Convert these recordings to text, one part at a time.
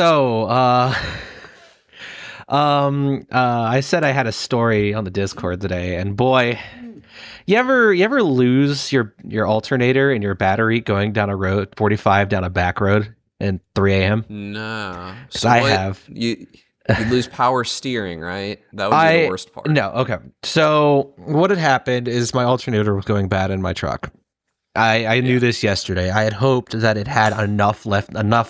So, I said I had a story on the Discord today, and boy, you ever lose your alternator and your battery going down a road 45 down a back road at 3 a.m.? No. Because So I what? have. You lose power steering, right? That would be the I worst part. no, okay. So what had happened is my alternator was going bad in my truck. I knew this yesterday. I had hoped that it had enough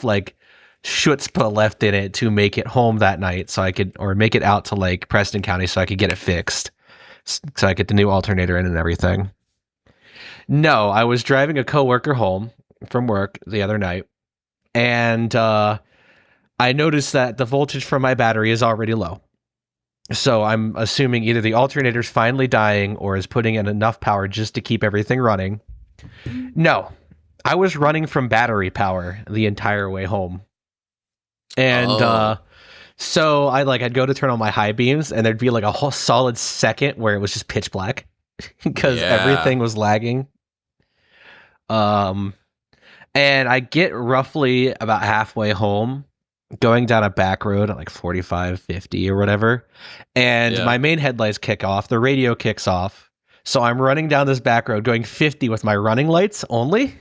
like chutzpah left in it to make it home that night, so I could, or make it out to like Preston County, so I could get it fixed, so I get the new alternator in and everything. No, I was driving a coworker home from work the other night, and I noticed that the voltage from my battery is already low. So I'm assuming either the alternator's finally dying or is putting in enough power just to keep everything running. No, I was running from battery power the entire way home. And so I'd go to turn on my high beams, and there'd be like a whole solid second where it was just pitch black because everything was lagging. And I get roughly about halfway home, going down a back road at like 45, 50 or whatever, and my main headlights kick off, the radio kicks off, so I'm running down this back road going 50 with my running lights only.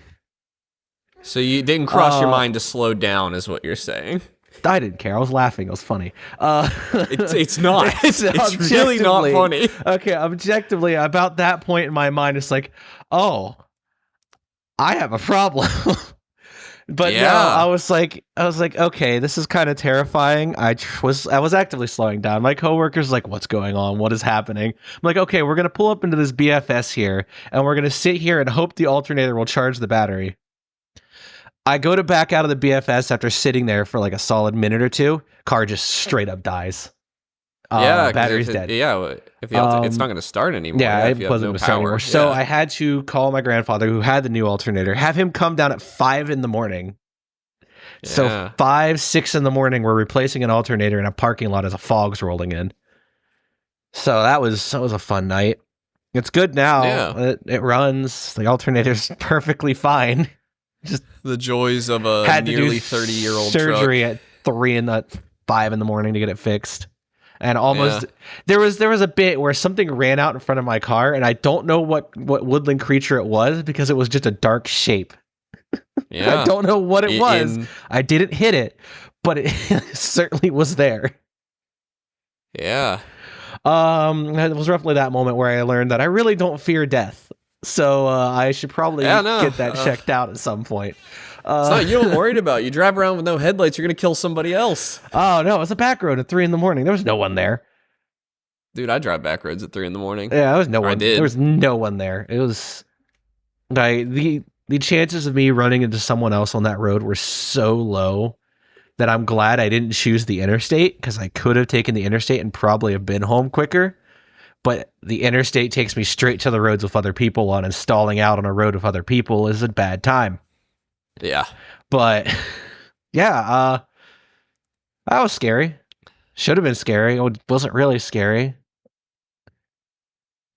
So you didn't cross your mind to slow down, is what you're saying? I didn't care. I was laughing. It was funny. It's not. It's really not funny. Okay, objectively, about that point in my mind, it's like, oh, I have a problem. But no, I was like, okay, this is kind of terrifying. I was actively slowing down. My coworker's like, what's going on? What is happening? I'm like, okay, we're gonna pull up into this BFS here, and we're gonna sit here and hope the alternator will charge the battery. I go to back out of the BFS after sitting there for like a solid minute or two. Car just straight up dies. Battery's dead. Yeah, if it's not going to start anymore. Yeah, it wasn't going to start anymore. So I had to call my grandfather, who had the new alternator, have him come down at 5 in the morning. Yeah. So 5, 6 in the morning, we're replacing an alternator in a parking lot as a fog's rolling in. So that was a fun night. It's good now. Yeah. It runs. The alternator's perfectly fine. Just the joys of a nearly 30-year-old surgery truck. At 5 in the morning to get it fixed. And almost there was a bit where something ran out in front of my car, and I don't know what woodland creature it was, because it was just a dark shape. Yeah. I don't know what it was. I didn't hit it, but it certainly was there. Yeah. It was roughly that moment where I learned that I really don't fear death. So I should probably get that checked out at some point. It's not you I'm worried about. You drive around with no headlights, you're going to kill somebody else. Oh, no, it was a back road at 3 in the morning. There was no one there. Dude, I drive back roads at 3 in the morning. Yeah, there was no one. There was no one there. It was like the chances of me running into someone else on that road were so low that I'm glad I didn't choose the interstate, because I could have taken the interstate and probably have been home quicker. But the interstate takes me straight to the roads with other people on, and stalling out on a road with other people is a bad time. Yeah. But yeah, that was scary. Should have been scary. It wasn't really scary.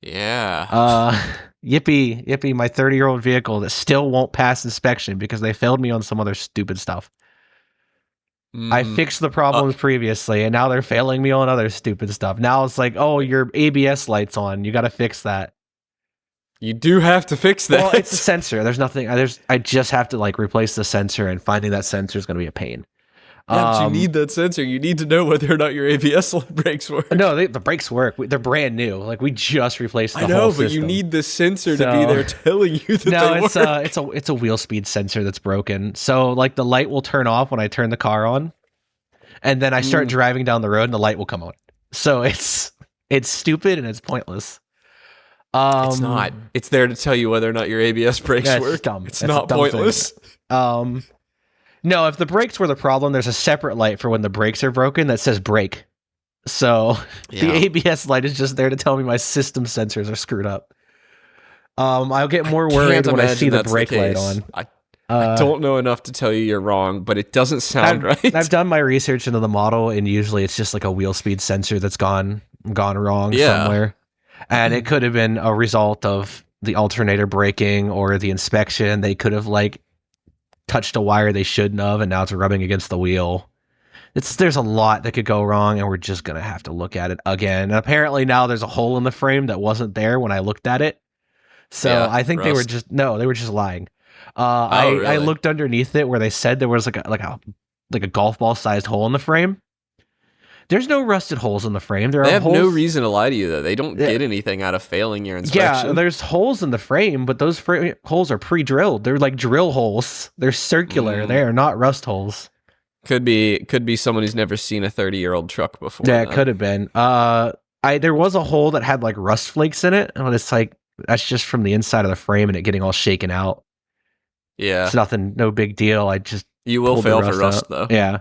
Yeah. Yippee, my 30-year-old vehicle that still won't pass inspection because they failed me on some other stupid stuff. I fixed the problems previously, and now they're failing me on other stupid stuff. Now it's like, oh, your ABS light's on. You got to fix that. You do have to fix that. Well, it's a sensor. There's nothing. I just have to like replace the sensor, and finding that sensor is going to be a pain. Yeah, but you need that sensor. You need to know whether or not your ABS brakes work. No, the brakes work. They're brand new. Like, we just replaced the whole system. I know, but you need the sensor to be there telling you that they work. It's a wheel speed sensor that's broken. So like the light will turn off when I turn the car on, and then I start driving down the road, and the light will come on. So it's stupid and it's pointless. It's not. It's there to tell you whether or not your ABS brakes work. It's dumb. It's not pointless. No, if the brakes were the problem, there's a separate light for when the brakes are broken that says brake. So the ABS light is just there to tell me my system sensors are screwed up. I'll get more worried when I see the brake light on. I don't know enough to tell you you're wrong, but it doesn't sound right. I've done my research into the model, and usually it's just like a wheel speed sensor that's gone wrong somewhere. And it could have been a result of the alternator breaking or the inspection. They could have like touched a wire they shouldn't have, and now it's rubbing against the wheel. there's a lot that could go wrong, and we're just gonna have to look at it again. And apparently now there's a hole in the frame that wasn't there when I looked at it. So Yeah, I think they were rust. just lying. Oh, I really? looked underneath it where they said there was like a golf ball sized hole in the frame. There's no rusted holes in the frame. There They are have no holes. reason to lie to you, though. They don't Yeah, get anything out of failing your yeah, inspection. there's holes in the frame, but those holes are pre-drilled. They're like drill holes. They're circular. They are not rust holes. Could be someone who's never seen a 30-year-old truck before. Yeah, it Then. could have been. There was a hole that had like rust flakes in it, and it's like that's just from the inside of the frame and it getting all shaken out. Yeah. It's nothing, no big deal. I just You will pulled the fail for rust, out. though. Yeah,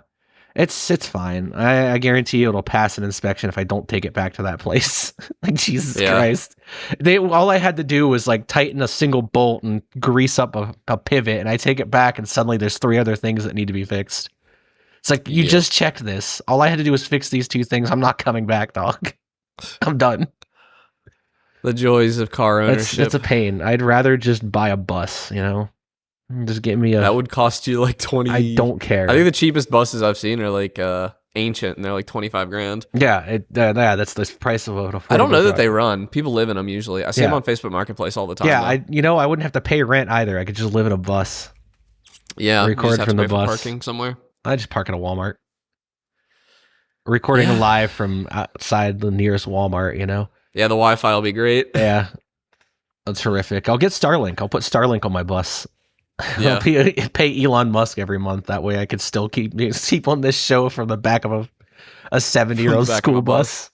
it's fine. I guarantee you it'll pass an inspection if I don't take it back to that place. Like Jesus Christ, all I had to do was like tighten a single bolt and grease up a pivot, and I take it back, and suddenly there's 3 other things that need to be fixed. It's like you just checked this. All I had to do was fix these 2 things. I'm not coming back, dog. I'm done. The joys of car ownership. It's a pain. I'd rather just buy a bus, Just get me a... That would cost you like 20... I don't care. I think the cheapest buses I've seen are like Ancient, and they're like 25 grand. Yeah, that's the price of an affordable I don't know that truck. they run. People live in them usually. I see them on Facebook Marketplace all the time. Yeah, though. I wouldn't have to pay rent either. I could just live in a bus. Yeah, record you just have from to the pay for bus. parking somewhere. I just park at a Walmart. Recording live from outside the nearest Walmart, Yeah, the Wi-Fi will be great. Yeah. That's horrific. I'll get Starlink. I'll put Starlink on my bus. Yeah. I'll pay Elon Musk every month. That way I could still keep on this show from the back of a 70-year-old school bus.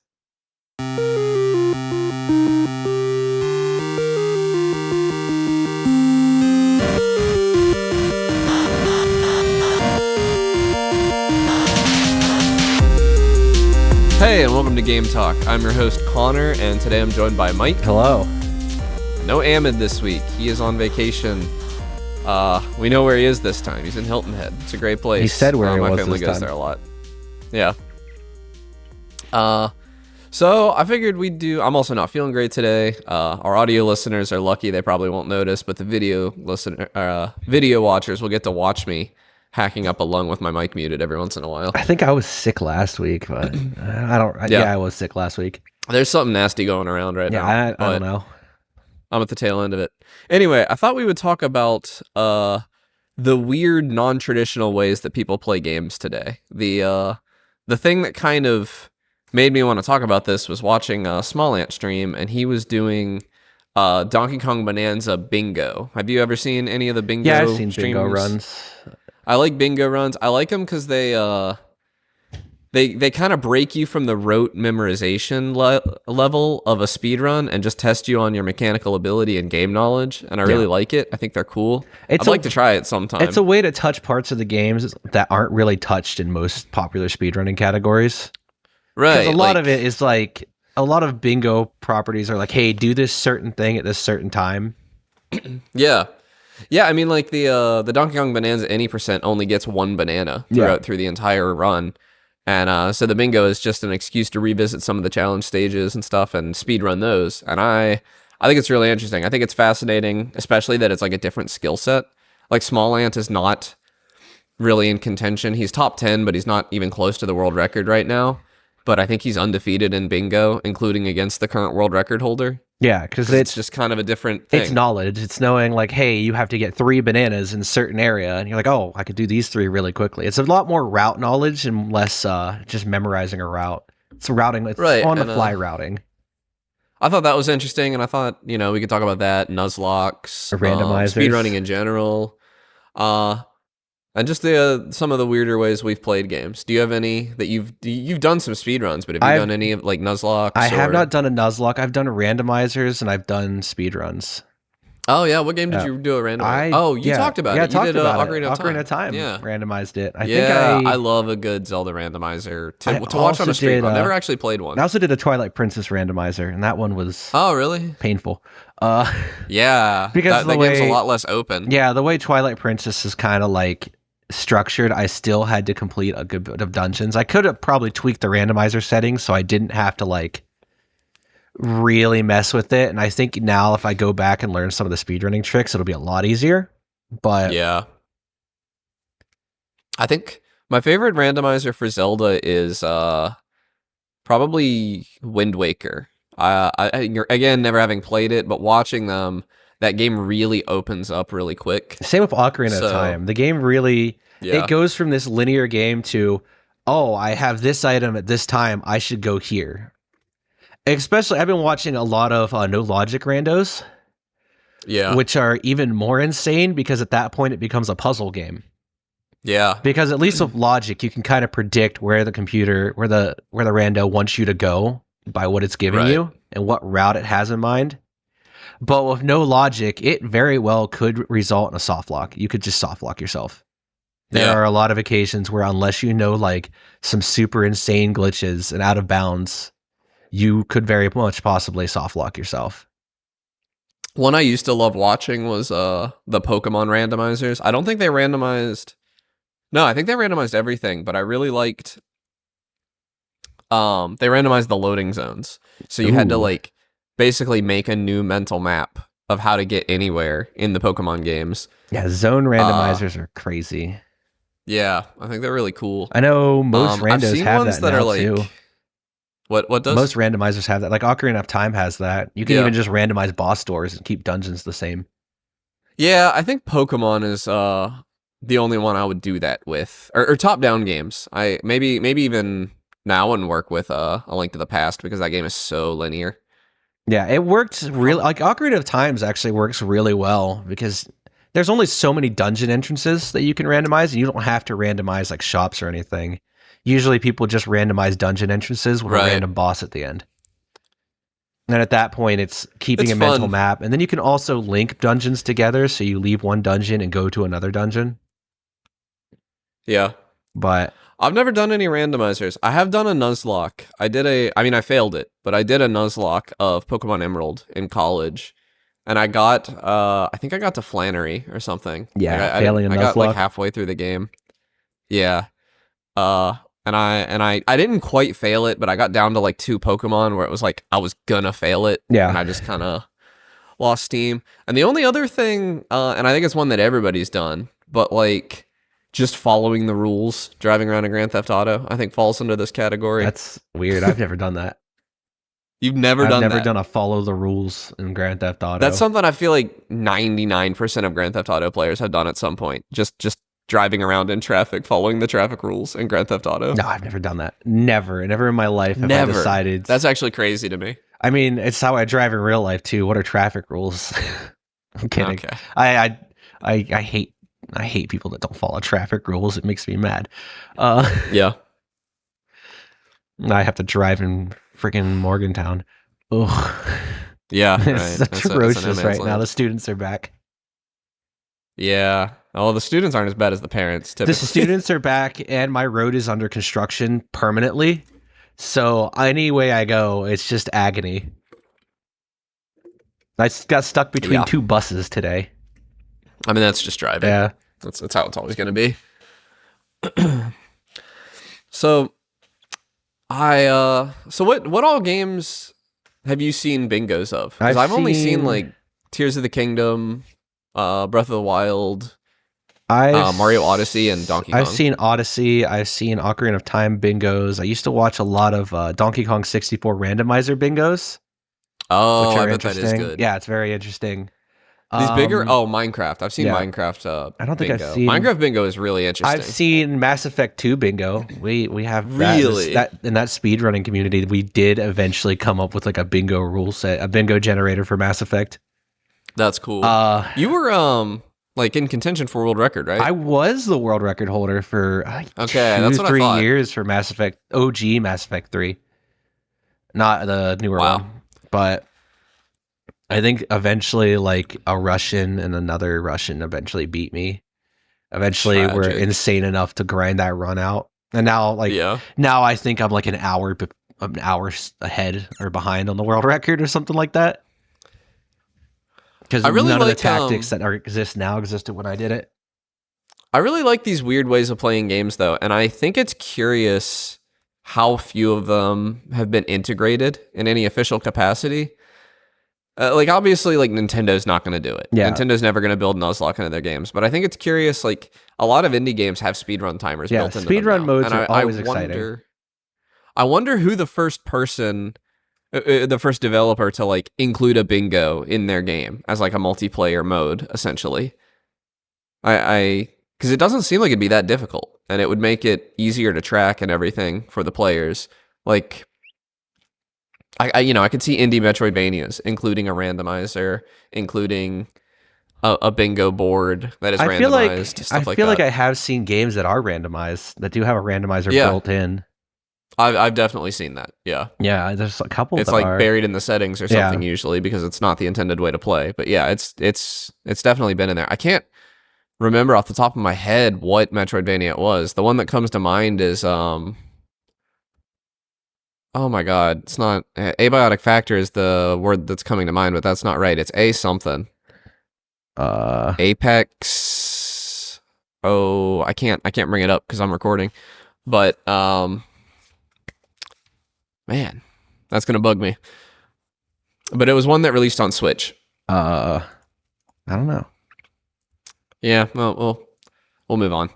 Hey, and welcome to Game Talk. I'm your host, Connor, and today I'm joined by Mike. Hello. No Ahmed this week. He is on vacation. We know where he is this time. He's in Hilton Head. It's a great place. He said where he was My family this goes time. there a lot. Yeah. So I figured we'd do... I'm also not feeling great today. Our audio listeners are lucky. They probably won't notice, but the video watchers will get to watch me hacking up a lung with my mic muted every once in a while. I think I was sick last week, but I was sick last week. There's something nasty going around right now. Yeah, I don't know. I'm at the tail end of it. Anyway, I thought we would talk about the weird, non-traditional ways that people play games today. The thing that kind of made me want to talk about this was watching Small Ant stream, and he was doing Donkey Kong Bonanza Bingo. Have you ever seen any of the Bingo? Yeah, I've seen streams? bingo runs. I like bingo runs. I like them because they kind of break you from the rote memorization level of a speed run and just test you on your mechanical ability and game knowledge. And I really like it. I think they're cool. I'd like to try it sometime. It's a way to touch parts of the games that aren't really touched in most popular speedrunning categories. Right. Because a lot of it is like, a lot of bingo properties are like, hey, do this certain thing at this certain time. Yeah. Yeah, I mean, like the Donkey Kong Bonanza any percent only gets 1 banana through the entire run. And so the bingo is just an excuse to revisit some of the challenge stages and stuff and speed run those. And I think it's really interesting. I think it's fascinating, especially that it's like a different skill set. Like Small Ant is not really in contention. He's top 10, but he's not even close to the world record right now. But I think he's undefeated in bingo, including against the current world record holder. Yeah, because it's just kind of a different thing. It's knowledge. It's knowing like, hey, you have to get 3 bananas in a certain area. And you're like, oh, I could do these 3 really quickly. It's a lot more route knowledge and less just memorizing a route. It's routing. It's on-the-fly routing. I thought that was interesting, and I thought, we could talk about that, Nuzlocks, randomizers, speedrunning in general, and just some of the weirder ways we've played games. Do you have any that you've done some speedruns, but have you done any of like Nuzlocks? I have not done a Nuzlocke. I've done randomizers and I've done speedruns. Oh yeah, what game did you do a randomizer? You talked about it. I talked about Ocarina of Time. Yeah, randomized it. I love a good Zelda randomizer to watch on a stream. I've never actually played one. I also did a Twilight Princess randomizer, and that one was really painful. Yeah, because the game's a lot less open. Yeah, the way Twilight Princess is kind of like structured, I still had to complete a good bit of dungeons. I could have probably tweaked the randomizer settings so I didn't have to like really mess with it. And I think now if I go back and learn some of the speedrunning tricks, it'll be a lot easier. But yeah, I think My favorite randomizer for Zelda is probably Wind Waker. Again, never having played it, but watching them, that game really opens up really quick. Same with Ocarina of So Time. The game really it yeah, goes from this linear game to, oh, I have this item at this time, I should go here. Especially, I've been watching a lot of no logic randos, yeah, which are even more insane because at that point it becomes a puzzle game. yeah, Because at least with logic, you can kind of predict where the rando wants you to go by what it's giving right, you and what route it has in mind. But with no logic, it very well could result in a soft lock. You could just soft lock yourself. There yeah. are a lot of occasions where unless you know like some super insane glitches and out of bounds, you could very much possibly soft lock yourself. One I used to love watching was the Pokemon randomizers. I don't think they randomized. No, I think they randomized everything, but I really liked. They randomized the loading zones, so you had to Ooh. like basically make a new mental map of how to get anywhere in the Pokemon games. Yeah, zone randomizers are crazy. Yeah, I think they're really cool. I know most I've randos seen have ones that that are now like too. what does? Most randomizers have that. Like Ocarina of Time has that. You can Yeah. even just randomize boss doors and keep dungeons the same. Yeah, I think Pokemon is the only one I would do that with, or top down games. I maybe even now wouldn't work with A Link to the Past because that game is so linear. Yeah, it worked really like Ocarina of Times actually works really well because there's only so many dungeon entrances that you can randomize, and you don't have to randomize like shops or anything. Usually people just randomize dungeon entrances with a Right. random boss at the end. And at that point it's keeping It's a mental fun. map. And then you can also link dungeons together, so you leave one dungeon and go to another dungeon. Yeah. But I've never done any randomizers. I have done a Nuzlocke. I failed it, but I did a Nuzlocke of Pokemon Emerald in college. And I got, I think I got to Flannery or something. yeah, Like, failing a I got like Nuzlocke. halfway through the game. Yeah. And I didn't quite fail it, but I got down to like 2 Pokemon where it was like I was gonna fail it. Yeah. And I just kind of lost steam. And the only other thing, and I think it's one that everybody's done, but like just following the rules, driving around in Grand Theft Auto, I think falls into this category. That's weird. I've never done that. You've never I've done never that. done a follow the rules in Grand Theft Auto. That's something I feel like 99% of Grand Theft Auto players have done at some point. Just driving around in traffic, following the traffic rules in Grand Theft Auto. No, I've never done that. Never in my life have I decided. That's actually crazy to me. I mean, it's how I drive in real life too. What are traffic rules? I'm kidding. Okay. I hate people that don't follow traffic rules. It makes me mad. Yeah. I have to drive in freaking Morgantown. Ugh. Yeah. It's Right. atrocious right now. The students are back. Yeah. Oh, the students aren't as bad as the parents, typically. The students are back, and my road is under construction permanently. So any way I go, it's just agony. I got stuck between 2 buses today. I mean, that's just driving. Yeah. That's how it's always going to be. So, so what all games have you seen bingos of? Because I've only seen like Tears of the Kingdom, Breath of the Wild, Mario Odyssey, and Donkey Kong. I've seen Odyssey. I've seen Ocarina of Time bingos. I used to watch a lot of Donkey Kong 64 randomizer bingos. Oh, which are I bet that interesting. is good. Yeah, it's very interesting. These bigger, Minecraft. I've seen yeah. Minecraft. I don't think bingo. I've seen Minecraft bingo is really interesting. I've seen Mass Effect 2 bingo. We have that, Really? that in that speedrunning community. We did eventually come up with like a bingo rule set, a bingo generator for Mass Effect. That's cool. You were like in contention for world record, right? I was the world record holder for that's what I 3 thought. years for Mass Effect OG Mass Effect 3, not the newer Wow. one. But I think eventually, like a Russian and another Russian eventually beat me. Eventually, we're Tragic. insane enough to grind that run out, and now, now I think I'm like an hour ahead or behind on the world record or something like that. Because really none of the like, tactics that exist now existed when I did it. I really like these weird ways of playing games, though, and I think it's curious how few of them have been integrated in any official capacity. Like, obviously, like, Nintendo's not going to do it. Yeah. Nintendo's never going to build Nuzlocke into their games. But I think it's curious, like, a lot of indie games have speedrun timers Yeah, built into them speedrun now. modes And are I always exciting. wonder, I wonder who the first person, the first developer to, like, include a bingo in their game as, like, a multiplayer mode, essentially. Because it doesn't seem like it'd be that difficult. And it would make it easier to track and everything for the players. Like, I could see indie Metroidvanias including a randomizer, including a bingo board that is randomized, stuff like that. I feel like I have seen games that are randomized that do have a randomizer Yeah. built in. I've definitely seen that. Yeah. Yeah, there's a couple. It's that like are. buried in the settings or something usually because it's not the intended way to play. But yeah, it's definitely been in there. I can't remember off the top of my head what Metroidvania it was. The one that comes to mind is oh my god, it's not abiotic factor is the word that's coming to mind, but that's not right. It's a something. Apex. Oh, I can't bring it up because I'm recording. But man, that's gonna bug me. But it was one that released on Switch. I don't know. Yeah, well, we'll move on.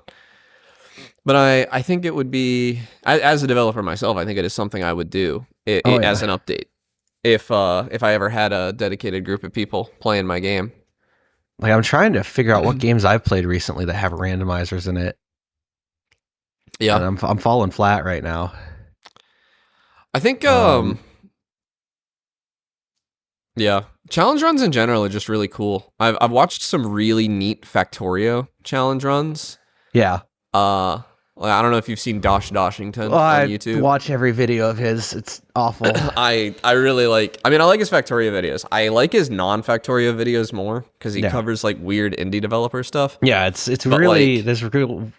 But I think it would be, as a developer myself, I think it is something I would do as an update if I ever had a dedicated group of people playing my game. Like, I'm trying to figure out what games I've played recently that have randomizers in it. Yeah, and I'm falling flat right now. I think yeah, challenge runs in general are just really cool. I've watched some really neat Factorio challenge runs. Yeah. I don't know if you've seen Doshington on YouTube. I watch every video of his. It's awful. I really like. I mean, I like his Factorio videos. I like his non-Factorio videos more because he covers like weird indie developer stuff. Yeah, it's really like, there's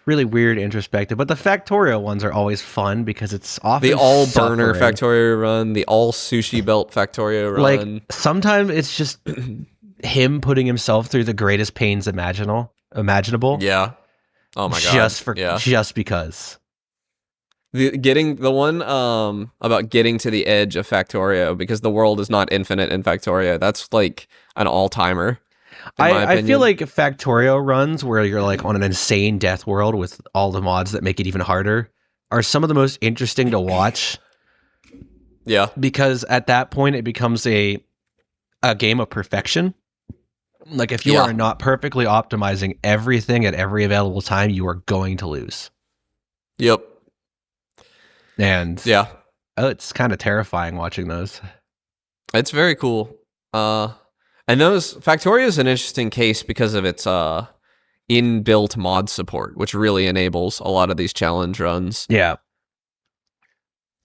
really weird introspective, but the Factorio ones are always fun because it's often the all burner Factorio run, the all sushi belt Factorio run. Like sometimes it's just him putting himself through the greatest pains imaginable. Yeah. Oh my god! Just because getting the one about getting to the edge of Factorio because the world is not infinite in Factorio. That's like an all timer. I feel like Factorio runs where you're like on an insane death world with all the mods that make it even harder are some of the most interesting to watch. Yeah, because at that point it becomes a game of perfection. Like, if you are not perfectly optimizing everything at every available time, you are going to lose. Yep. And it's kind of terrifying watching those. It's very cool. And those Factorio is an interesting case because of its inbuilt mod support, which really enables a lot of these challenge runs. Yeah.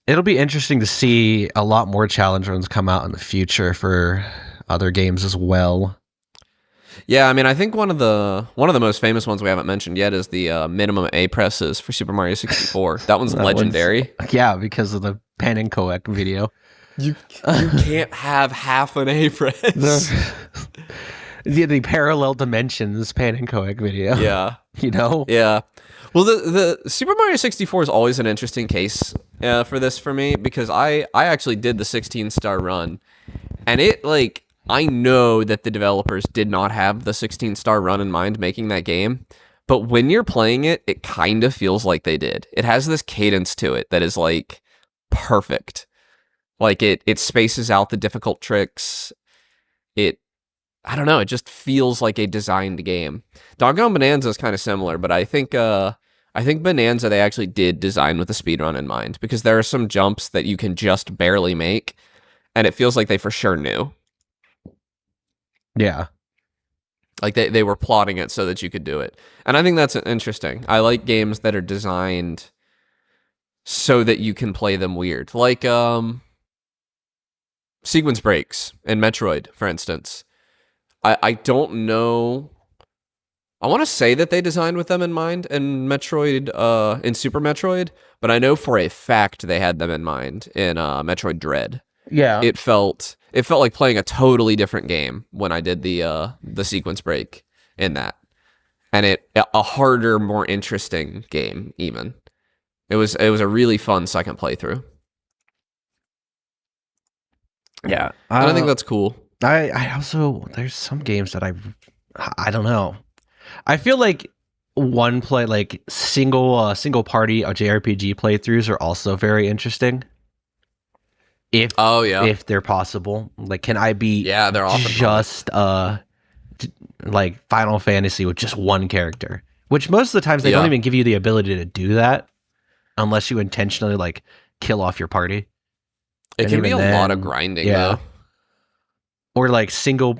It'll be interesting to see a lot more challenge runs come out in the future for other games as well. Yeah, I mean, I think one of the most famous ones we haven't mentioned yet is the minimum A presses for Super Mario 64. That one's legendary. Yeah, because of the pan and coac video. You can't have half an A press. The parallel dimensions pan and coac video. Yeah, you know. Yeah. Well, the Super Mario 64 is always an interesting case for this for me because I actually did the 16-star run, and it like. I know that the developers did not have the 16-star run in mind making that game, but when you're playing it, it kind of feels like they did. It has this cadence to it that is like perfect. Like it spaces out the difficult tricks. I don't know, it just feels like a designed game. Doggone Bonanza is kind of similar, but I think Bonanza they actually did design with a speedrun in mind because there are some jumps that you can just barely make, and it feels like they for sure knew. Yeah. Like they were plotting it so that you could do it. And I think that's interesting. I like games that are designed so that you can play them weird. Like sequence breaks in Metroid, for instance. I don't know. I want to say that they designed with them in mind in Metroid, in Super Metroid, but I know for a fact they had them in mind in Metroid Dread. Yeah. It felt like playing a totally different game when I did the sequence break in that. And a harder, more interesting game even. It was a really fun second playthrough. Yeah. And I think that's cool. I also there's some games that I don't know. I feel like one play like single party or JRPG playthroughs are also very interesting. If Oh yeah, if they're possible, like can I beat yeah, they're often fun. just like Final Fantasy with just one character? Which most of the times they don't Yeah, even give you the ability to do that unless you intentionally like kill off your party. it And can be even a lot of then, grinding yeah. though. Or like single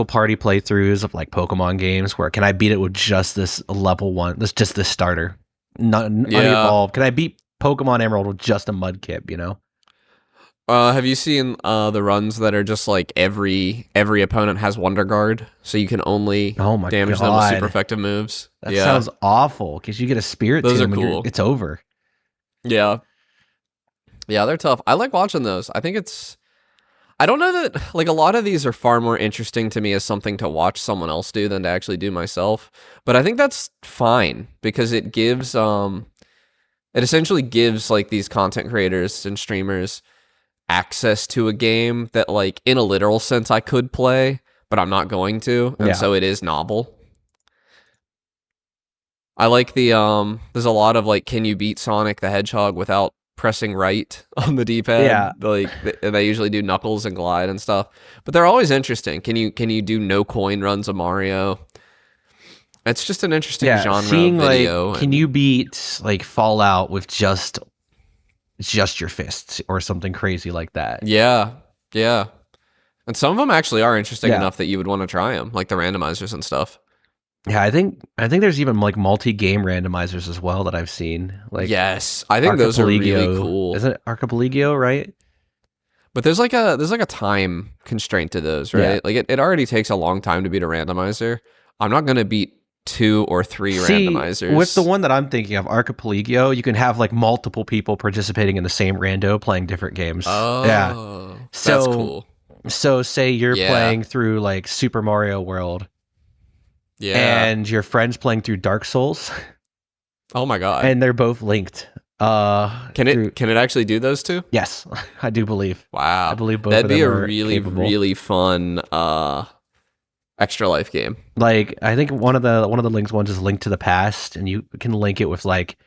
party playthroughs of like Pokemon games where can I beat it with just this level one, this starter, not Yeah. unevolved? Can I beat Pokemon Emerald with just a Mudkip? You know? Have you seen the runs that are just like every opponent has Wonder Guard, so you can only Oh my damage them with super god, effective moves? that Yeah, sounds awful because you get a Spirit those are Tomb and cool. it's over. Yeah, yeah, they're tough. I like watching those. I don't know that like a lot of these are far more interesting to me as something to watch someone else do than to actually do myself. But I think that's fine because it essentially gives like these content creators and streamers access to a game that like in a literal sense I could play, but I'm not going to, and Yeah, so it is novel. I like there's a lot of like can you beat Sonic the Hedgehog without pressing right on the D-pad? yeah, Like they usually do knuckles and glide and stuff. But they're always interesting. Can you do no coin runs of Mario? It's just an interesting yeah. genre of Seeing like video can and you beat like Fallout with just your fists or something crazy like that? yeah. Yeah. And some of them actually are interesting Yeah. enough that you would want to try them, like the randomizers and stuff. Yeah, I think there's even like multi-game randomizers as well that I've seen. Like Yes, I think those are really Archipelago. cool. Isn't it Archipelago, right? But there's like a time constraint to those, Yeah. right? Like it already takes a long time to beat a randomizer. I'm not gonna beat 2 or 3 See, with the randomizers. one that I'm thinking of, Archipelago, you can have like multiple people participating in the same rando playing different games. Yeah. Oh, that's So cool. so say you're Yeah, playing through like Super Mario World yeah. and your friend's playing through Dark Souls Oh my god. and they're both linked. Can Through it actually do those two? yes, I do believe. I Wow, believe both that'd of be them a are really capable. really fun extra life game. Like I think one of the links ones is Link to the Past, and you can link it with like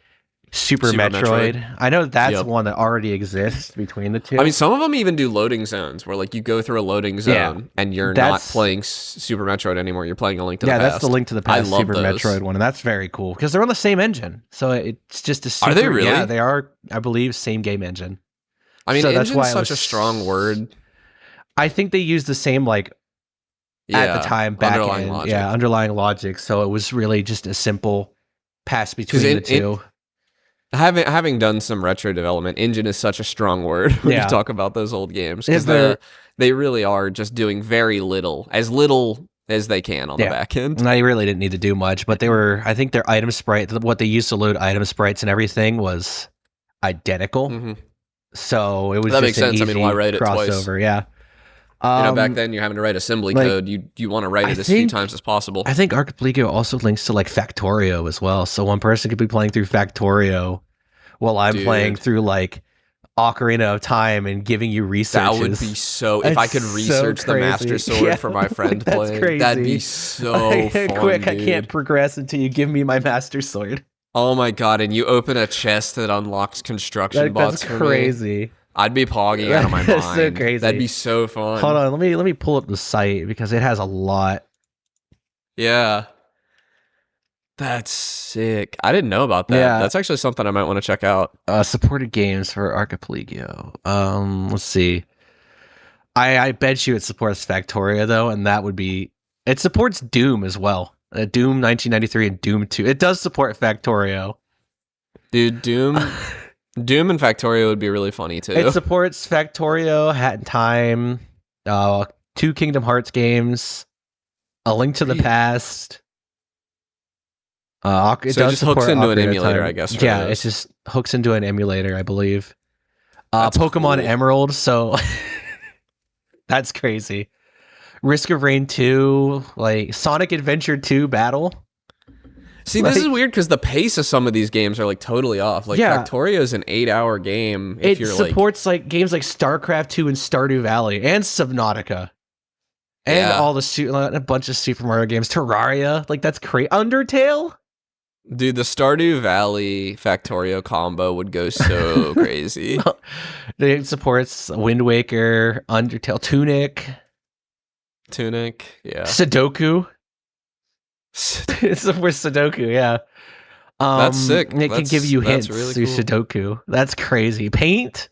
Super Super Metroid. Metroid. I know that's Yep. one that already exists between the two. I mean, some of them even do loading zones where like you go through a loading Yeah. zone and you're not That's playing Super Metroid anymore. You're playing A Link to the yeah, Past. that's the Link to the I Past love Super those. Metroid one, and that's very cool because they're on the same engine. So it's just a super. Are they really? Yeah, they are. I believe same game engine. I mean, So that's engine's why it such a was. strong word. I think they used the same like at the Yeah, time back underlying end, logic. yeah, underlying logic. So it was really just a simple pass Because between the two. having done some retro development, engine is such a strong word when you Yeah. talk about those old games Is because there? they really are just doing very little as they can on the Yeah. back end. And I really didn't need to do much, but they were. I think their item sprite, what they used to load item sprites and everything, was identical. Hmm. So it was That just makes an sense. I easy mean, why write it twice? crossover. Yeah. Back then you're having to write assembly like, code. You want to write I it as few think times as possible. I think Archipelago also links to like Factorio as well. So one person could be playing through Factorio while I'm playing Dude, through like Ocarina of Time and giving you that would researches. be so. If I could It's so research the Master crazy. Sword Yeah, for my friend that's playing, crazy. that'd be so fun, Quick, dude. I can't progress until you give me my Master Sword. Oh my god! And you open a chest that unlocks construction bots That's for me. crazy. I'd be pogging out of my That's mind. so crazy. That'd be so fun. Hold on, let me pull up the site because it has a lot. Yeah, that's sick. I didn't know about that. Yeah. That's actually something I might want to check out. Supported games for Archipelago. Let's see. I bet you it supports Factorio though, and that would be it supports Doom as well. Doom 1993 and Doom 2. It does support Factorio. Dude, Doom and Factorio would be really funny too. It supports Factorio, Hat in Time, 2 Kingdom Hearts games, A Link to the Great. Past. It So it does just hooks support into an Ocarina of emulator, Time. I guess, for Yeah, those. it just hooks into an emulator, I believe. That's Pokemon cool. Emerald, so that's crazy. Risk of Rain 2, like Sonic Adventure 2 Battle. See, Like- this is weird because the pace of some of these games are like totally off. Like Yeah. Factorio is an 8-hour game. If It you're supports like games like StarCraft 2 and Stardew Valley and Subnautica. And Yeah. a bunch of Super Mario games. Terraria, like that's crazy. Undertale? Dude, the Stardew Valley Factorio combo would go so crazy. It supports Wind Waker, Undertale, Tunic, yeah. Sudoku. It supports Sudoku, yeah. That's sick. It can give you hints really through cool. Sudoku. That's crazy. Paint?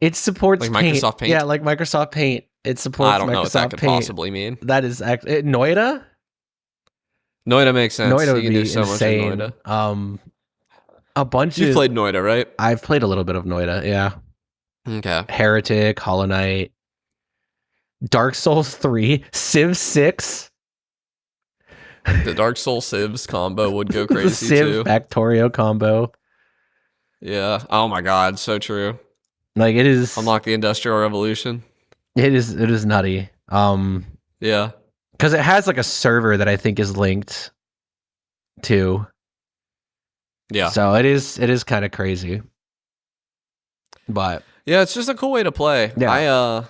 It supports Like Paint. Microsoft Paint? Yeah, like Microsoft Paint. It supports I don't know what that Microsoft could Paint. possibly mean. That is actually Noida? Noida makes sense. Noida You would can do be so much in insane. Noida. A bunch You've of played Noida, right? I've played a little bit of Noida, yeah. Okay. Heretic, Hollow Knight, Dark Souls 3, Civ 6. The Dark Soul Civs combo would go The crazy Civ too. Factorio combo. Yeah. Oh my god, so true. Like it is Unlock the Industrial Revolution. it is nutty. Yeah. Because it has like a server that I think is linked to. Yeah. So it is kind of crazy. But Yeah, it's just a cool way to play. Yeah.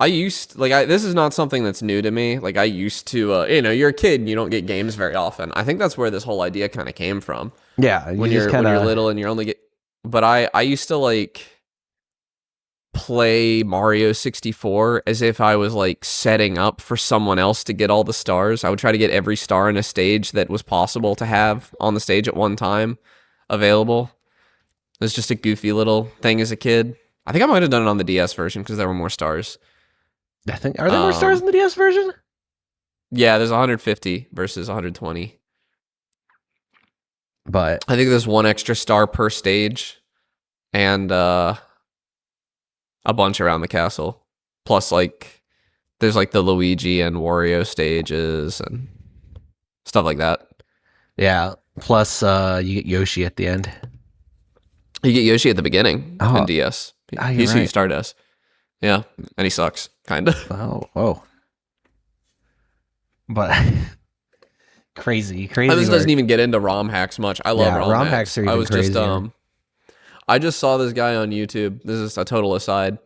This is not something that's new to me. Like I used to, you're a kid and you don't get games very often. I think that's where this whole idea kind of came from. yeah, When you're little and you're only get, but I used to like play Mario 64 as if I was like setting up for someone else to get all the stars. I would try to get every star in a stage that was possible to have on the stage at one time available. It was just a goofy little thing as a kid. I think I might have done it on the DS version because there were more stars. I think are there more stars in the DS version? Yeah, there's 150 versus 120. But I think there's one extra star per stage, and a bunch around the castle. Plus, like, there's like the Luigi and Wario stages and stuff like that. yeah, plus you get Yoshi at the end. You get Yoshi at the beginning in DS. He's who you start as. Yeah, and he sucks, kind of. Oh. But crazy. This doesn't even get into ROM hacks much. I love ROM hacks. Are even I was crazier. just I just saw this guy on YouTube. This is a total aside.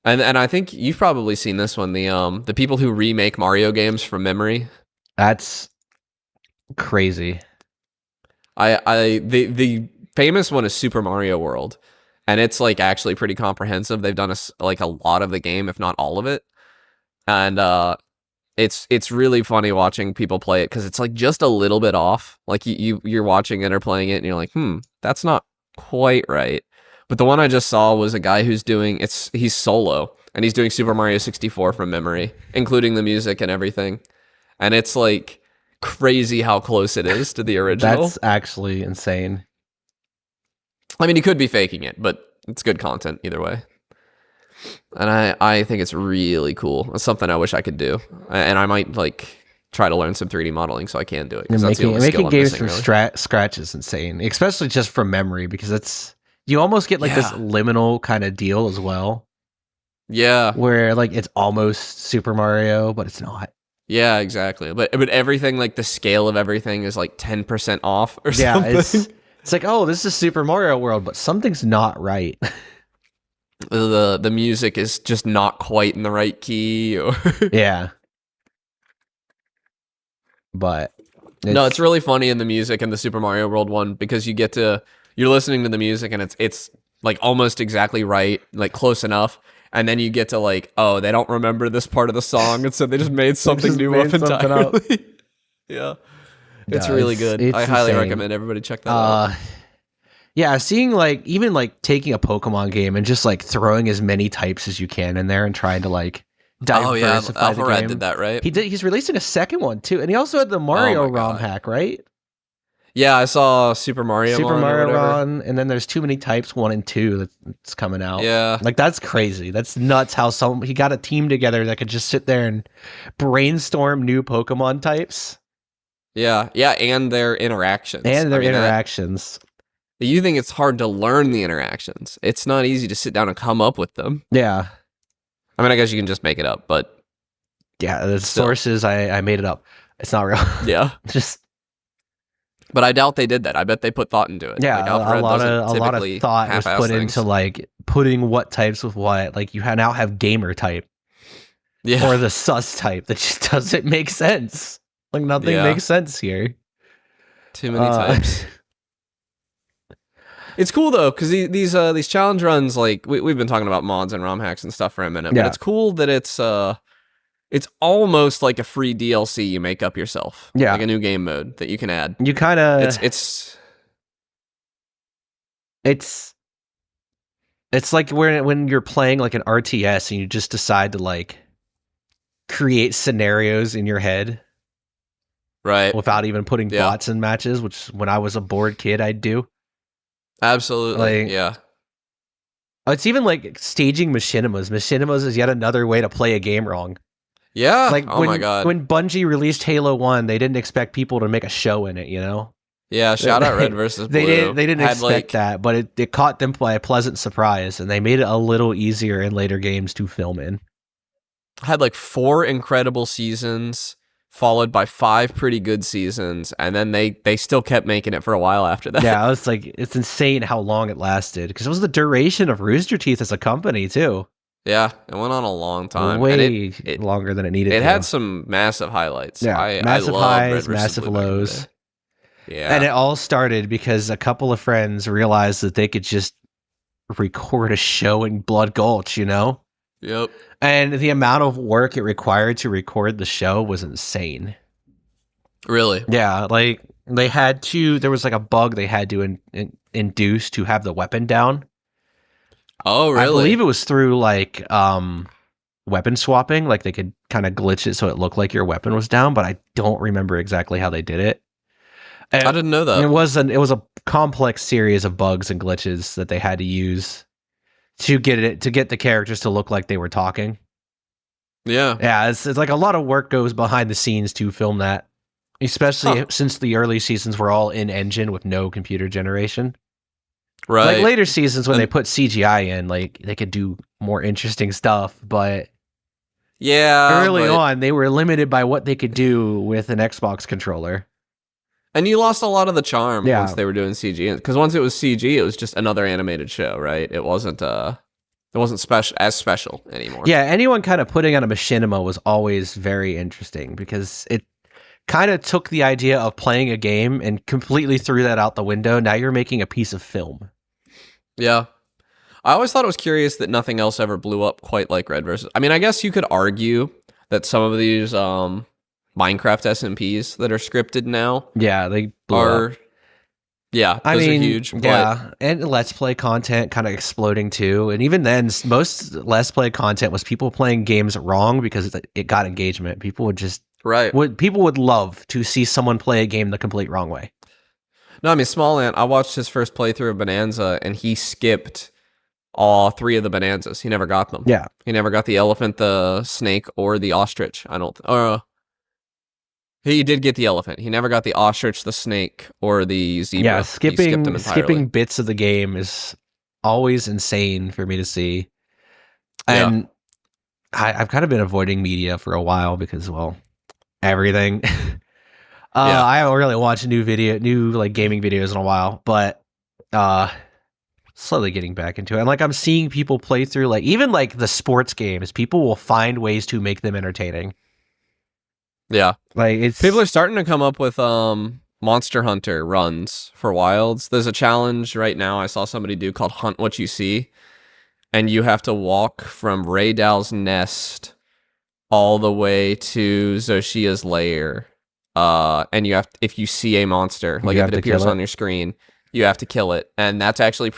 And I think you've probably seen this one, the people who remake Mario games from memory. That's crazy. The famous one is Super Mario World, and it's like actually pretty comprehensive. They've done a lot of the game, if not all of it. And it's really funny watching people play it because it's like just a little bit off. Like you're watching it or playing it, and you're like, that's not quite right. But the one I just saw was a guy who's doing he's solo and he's doing Super Mario 64 from memory, including the music and everything. And it's like crazy how close it is to the original. That's actually insane. I mean, he could be faking it, but it's good content either way. And I think it's really cool. It's something I wish I could do. And I might like try to learn some 3D modeling so I can do it. Because that's the only skill I'm games missing, from really. scratch is insane, especially just from memory, because you almost get like this liminal kind of deal as well. Yeah. Where like it's almost Super Mario, but it's not. Yeah, exactly. But everything, like the scale of everything is like 10% off or something. Yeah, it's like, oh, this is Super Mario World, but something's not right. The music is just not quite in the right key. Or yeah. But no, it's really funny in the music in the Super Mario World one because you're listening to the music and it's like almost exactly right, like close enough. And then you get to like, oh, they don't remember this part of the song, and so they just made something new up entirely. Yeah, it's really good. I highly recommend everybody check that out. Yeah, seeing like even like taking a Pokemon game and just like throwing as many types as you can in there and trying to like diversify the game. Did that, right? He's releasing a second one too, and he also had the Mario ROM hack, right? Yeah, I saw Super Mario ROM, and then there's Too Many Types 1 and 2 that's coming out. Yeah, like that's crazy. That's nuts. How he got a team together that could just sit there and brainstorm new Pokemon types. Yeah, and their interactions. You think it's hard to learn the interactions. It's not easy to sit down and come up with them. Yeah. I mean, I guess you can just make it up, but... Yeah, the sources, I made it up. It's not real. Yeah. Just... But I doubt they did that. I bet they put thought into it. Yeah, like, a lot of thought was put into, like, putting what types with what. Like, you now have gamer type. Yeah. or the sus type that just doesn't make sense. Like nothing Yeah. makes sense here. Too many types. It's cool though, because these challenge runs, like we've been talking about mods and ROM hacks and stuff for a minute, but Yeah. it's cool that it's almost like a free DLC you make up yourself. Yeah. Like a new game mode that you can add. You kind of it's like when you're playing like an RTS and you just decide to like create scenarios in your head right without even putting bots in matches, which when I was a bored kid I'd do. Absolutely. Like, yeah. It's even like staging machinimas. Machinimas is yet another way to play a game wrong. Yeah. Like my God. When Bungie released Halo 1, they didn't expect people to make a show in it, you know? Yeah, shout out Red versus Blue. They didn't expect that, but it caught them by a pleasant surprise, and they made it a little easier in later games to film in. Had like 4 incredible seasons, followed by 5 pretty good seasons, and then they still kept making it for a while after that. Yeah, it's insane how long it lasted, because it was the duration of Rooster Teeth as a company, too. Yeah, it went on a long time. Way longer than it needed to. It had some massive highlights. Yeah, massive highs, massive lows. Yeah. And it all started because a couple of friends realized that they could just record a show in Blood Gulch, you know? Yep. And the amount of work it required to record the show was insane. Really? Yeah, like there was like a bug they had to induce to have the weapon down. Oh, really? I believe it was through like weapon swapping, like they could kind of glitch it so it looked like your weapon was down, but I don't remember exactly how they did it. And I didn't know that. It was a complex series of bugs and glitches that they had to use to get the characters to look like they were talking. Yeah, it's like a lot of work goes behind the scenes to film that, especially since the early seasons were all in engine with no computer generation. Right. Like later seasons when they put CGI in, like they could do more interesting stuff, but early on they were limited by what they could do with an Xbox controller. And you lost a lot of the charm once they were doing CG, because once it was CG, it was just another animated show, right? It wasn't special anymore. Yeah, anyone kind of putting on a machinima was always very interesting because it kind of took the idea of playing a game and completely threw that out the window. Now you're making a piece of film. Yeah. I always thought it was curious that nothing else ever blew up quite like Red versus... I mean, I guess you could argue that some of these Minecraft SMPs that are scripted now... Yeah, they blew up. Yeah, those are huge. Yeah, and Let's Play content kind of exploding too. And even then, most Let's Play content was people playing games wrong because it got engagement. People would just... People would love to see someone play a game the complete wrong way. No, I mean, Small Ant, I watched his first playthrough of Bonanza, and he skipped all 3 of the Bonanzas. He never got them. Yeah. He never got the elephant, the snake, or the ostrich. He did get the elephant. He never got the ostrich, the snake, or the zebra. Yeah, skipping bits of the game is always insane for me to see. And I've kind of been avoiding media for a while because, well, everything. I haven't really watched new like gaming videos in a while, but slowly getting back into it. And like I'm seeing people play through like even like the sports games, people will find ways to make them entertaining. Yeah. Like people are starting to come up with Monster Hunter runs for Wilds. There's a challenge right now I saw somebody do called Hunt What You See, and you have to walk from Raydal's nest all the way to Zoshia's lair. And you have, if you see a monster, like if it appears on your screen, you have to kill it. And that's actually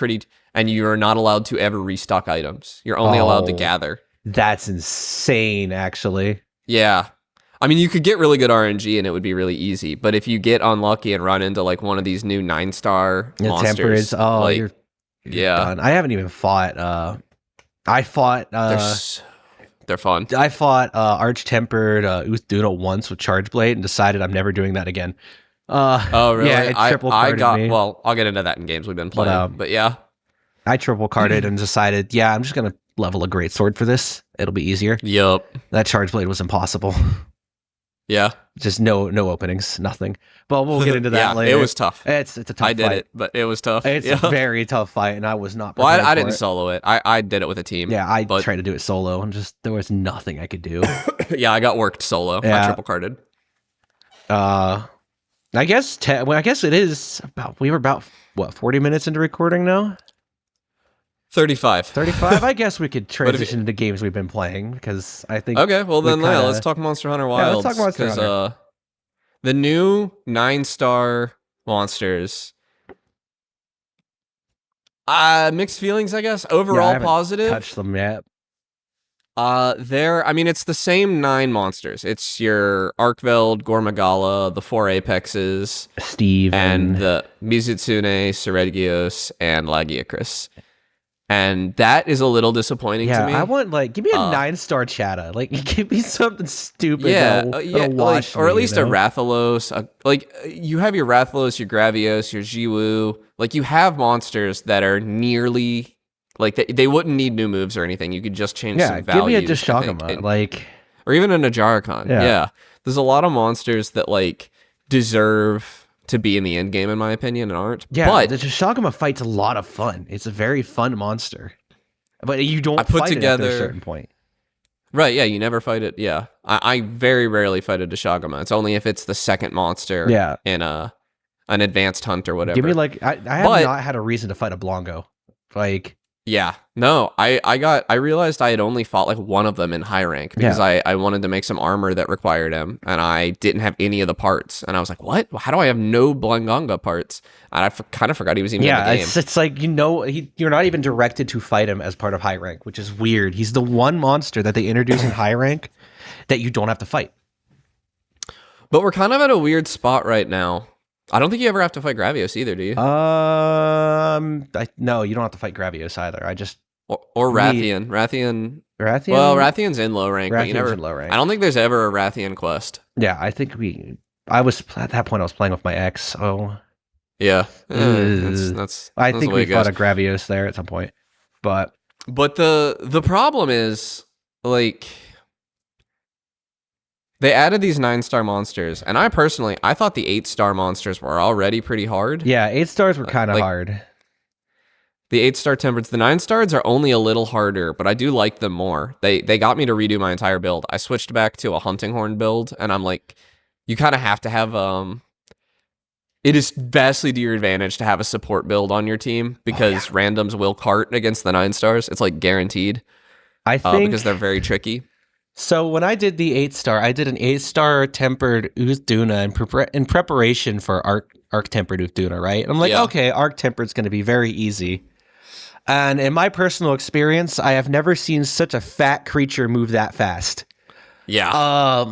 and you're not allowed to ever restock items. You're only allowed to gather. That's insane, actually. Yeah. I mean, you could get really good RNG and it would be really easy. But if you get unlucky and run into like one of these new 9-star monsters, you're done. I haven't even fought. I fought. They're fun. I fought Arch-Tempered Uthduna once with Charge Blade and decided I'm never doing that again. Oh, really? Yeah, it triple carded me. Well, I'll get into that in games we've been playing. But yeah. I triple carded and decided, I'm just going to level a great sword for this. It'll be easier. Yup. That Charge Blade was impossible. Yeah. Just no openings, nothing. But we'll get into that Yeah, later. it was tough. It's a tough I did fight. it, but it was tough. It's Yeah. a very tough fight, and I was not Well, prepared I for didn't it. solo it. I did it with a team. Yeah, I but tried to do it solo, and just there was nothing I could do. yeah, I got worked solo. Yeah. I triple carded. I guess I guess it is about. We were about what 40 minutes into recording now. 35. 35. I guess we could transition into games we've been playing because I think. Okay, well then, let's talk Monster Hunter Wilds. Yeah, let's talk Monster Hunter. The new 9-star monsters. Mixed feelings, I guess. Overall, I haven't positive. Touched them yet. It's the same 9 monsters. It's your Arkveld, Gormagala, the 4 Apexes, Steve, and the Mizutsune, Seregios, and Lagiacrus. And that is a little disappointing to me. I want give me a 9-star Chatta. Give me something stupid. Yeah, that'll wash or at least me, a Rathalos. You have your Rathalos, your Gravios, your Jiwoo. You have monsters that are nearly they wouldn't need new moves or anything. You could just change some values. Give me a Dishogama, or even a Najarkon. Yeah, there's a lot of monsters that deserve to be in the end game, in my opinion, and aren't. Yeah, but the Dishogama fight's a lot of fun. It's a very fun monster, but you don't fight it after a certain point. Right, yeah, you never fight it. Yeah, I very rarely fight a Dishogama. It's only if it's the second monster in an advanced hunt or whatever. Give me I have not had a reason to fight a Blongo. Yeah, no, I realized I had only fought one of them in high rank because I wanted to make some armor that required him, and I didn't have any of the parts, and I was like, what? How do I have no Blanganga parts? And I kind of forgot he was even in the game. It's you're not even directed to fight him as part of high rank, which is weird. He's the one monster that they introduce in high rank that you don't have to fight. But we're kind of at a weird spot right now. I don't think you ever have to fight Gravios either, do you? No, you don't have to fight Gravios either. Or Rathian. Rathian. Rathian? Well, Rathian's in low rank, but you never. In low rank. I don't think there's ever a Rathian quest. Yeah, I think I was at that point. I was playing with my ex. So yeah, that's I think we fought a Gravios there at some point, but the problem is they added these 9-star monsters, and I thought the 8-star monsters were already pretty hard. Yeah, 8 stars were kind of hard. The 8-star tempereds, the 9-stars are only a little harder, but I do like them more. They got me to redo my entire build. I switched back to a hunting horn build, and I'm like, you kind of have to have it is vastly to your advantage to have a support build on your team because randoms will cart against the 9-stars. It's guaranteed. I think because they're very tricky. So when I did the 8-star, I did an 8-star tempered Uthaduna in preparation for Arc tempered Uthaduna, right? And I'm like, okay, Arc tempered's going to be very easy. And in my personal experience, I have never seen such a fat creature move that fast. Yeah.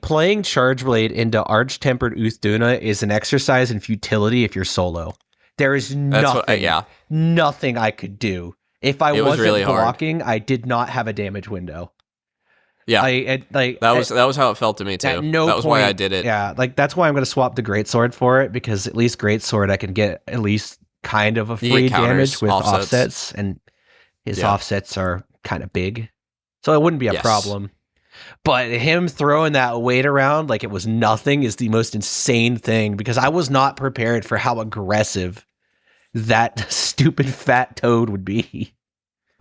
Playing Charge Blade into Arch tempered Uthaduna is an exercise in futility if you're solo. There is nothing I could do. If I wasn't really blocking, hard. I did not have a damage window. Yeah, that was how it felt to me too. That was why I did it. Yeah, that's why I'm going to swap the Greatsword for it, because at least Greatsword I can get at least kind of a free damage with offsets, and his offsets are kind of big, so it wouldn't be a problem. But him throwing that weight around like it was nothing is the most insane thing, because I was not prepared for how aggressive that stupid fat toad would be.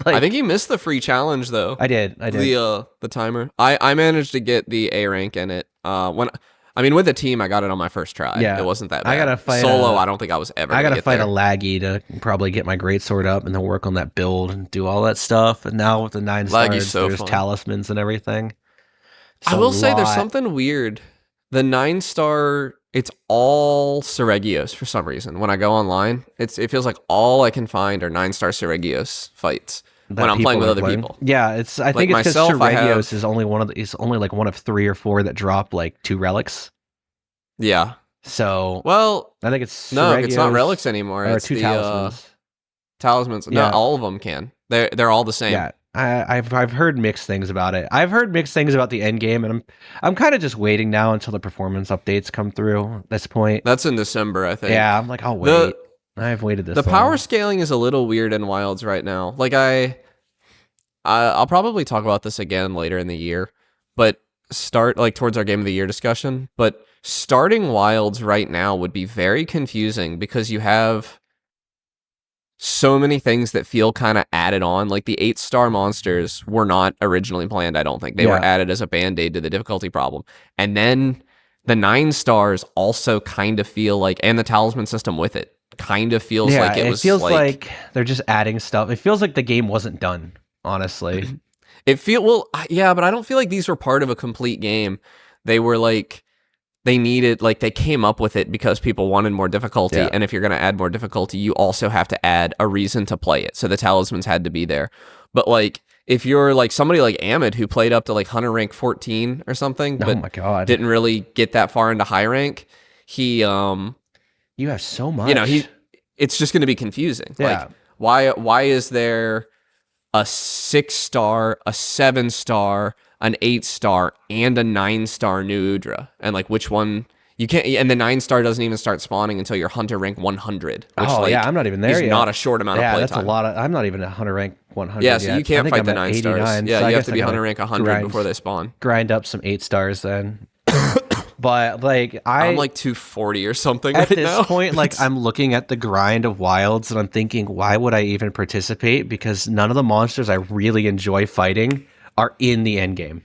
I think you missed the free challenge though. I did. The timer. I managed to get the A rank in it. With the team, I got it on my first try. Yeah, it wasn't that bad. I gotta fight solo. I don't think I was ever. I gotta fight a laggy to probably get my Greatsword up and then work on that build and do all that stuff. And now with the 9 stars, there's fun. Talismans and everything. I will say there's something weird. The 9-star, it's all Seregios for some reason. When I go online, it feels like all I can find are 9-star Seregios fights. When I'm playing with other people. Yeah, I think it's because Seregios is only one of 3 or 4 that drop 2 relics. Yeah. So I think it's it's not relics anymore. It's 2 talismans. Talismans. Yeah. Not all of them can. They're all the same. Yeah. I've heard mixed things about it. I've heard mixed things about the end game, and I'm kind of just waiting now until the performance updates come through at this point. That's in December, I think. Yeah, I'm like, I'll wait. I've waited this long. The power scaling is a little weird in Wilds right now. I'll probably talk about this again later in the year, but start like towards our game of the year discussion, but starting wilds right now would be very confusing because you have so many things that feel kind of added on. Like the 8-star monsters were not originally planned, I don't think. They were added as a band-aid to the difficulty problem. And then the 9 stars also kind of feel like, and the talisman system with it, kind of feels like it feels like they're just adding stuff. It feels like the game wasn't done, honestly. Yeah, but I don't feel like these were part of a complete game. They were like, they needed, like, they came up with it because people wanted more difficulty. Yeah. And if you're going to add more difficulty, you also have to add a reason to play it. So the talismans had to be there. But like, if you're like somebody like Ahmed who played up to like hunter rank 14 or something, but my God, didn't really get that far into high rank, he, you have so much, it's just going to be confusing. Yeah. Like, why is there a 6-star, a 7-star, an 8-star, and a 9-star new Udra? And like, which one you can't? And the 9-star doesn't even start spawning until your hunter rank 100. Which, I'm not even there yet. Not a short amount of play that's time. a lot of. I'm not even at hunter rank 100. Yeah, so you can't fight the 9 stars. Yeah, so you have to be hunter rank 100 before they spawn. Grind up some 8 stars then. But like I'm like 240 or something at right this now. point. Like I'm looking at the grind of wilds and I'm thinking, why would I even participate? Because none of the monsters I really enjoy fighting are in the end game.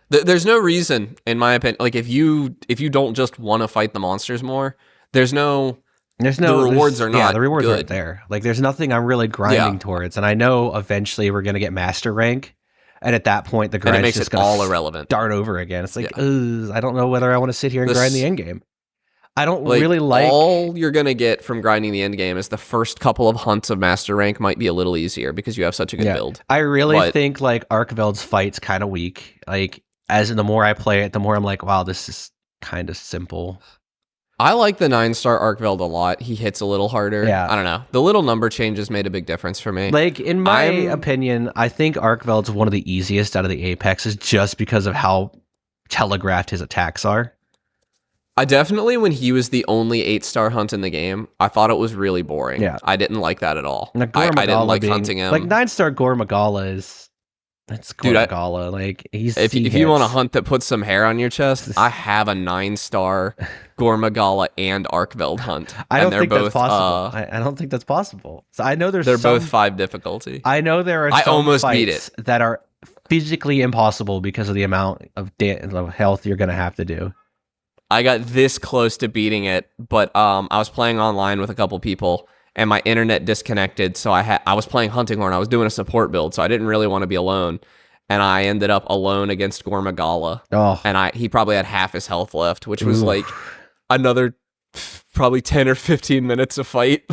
There's no reason, in my opinion. Like if you don't just want to fight the monsters more, the rewards are not. Yeah, the rewards good. aren't there. Like there's nothing I'm really grinding towards, and I know eventually we're gonna get master rank. And at that point, the grind is just going to all irrelevant. Start over again. It's like, I don't know whether I want to sit here and grind the end game. I don't really like. All you're going to get from grinding the end game is the first couple of hunts of master rank might be a little easier because you have such a good build. I really think like Arkveld's fight's kind of weak. Like as in the more I play it, the more I'm like, wow, this is kind of simple. I like the 9-star Arkveld a lot. He hits a little harder. Yeah. I don't know. The little number changes made a big difference for me. Like, in my opinion, I think Arkveld's one of the easiest out of the Apexes just because of how telegraphed his attacks are. I definitely, when he was the only 8-star hunt in the game, I thought it was really boring. Yeah. I didn't like that at all. I didn't like hunting him. Like, 9-star Gore Magala is... That's Gore Magala. Like, he's... If you want a hunt that puts some hair on your chest, I have a 9-star Gore Magala and Arkveld hunt. I don't think that's possible. I don't think that's possible. So I know they're both 5 difficulty. I know there are some almost fights beat it. That are physically impossible because of the amount of health you're going to have to do. I got this close to beating it, but I was playing online with a couple people, and my internet disconnected, so I was playing Hunting Horn. I was doing a support build, so I didn't really want to be alone, and I ended up alone against Gore Magala. And he probably had half his health left, which was like another probably 10 or 15 minutes of fight.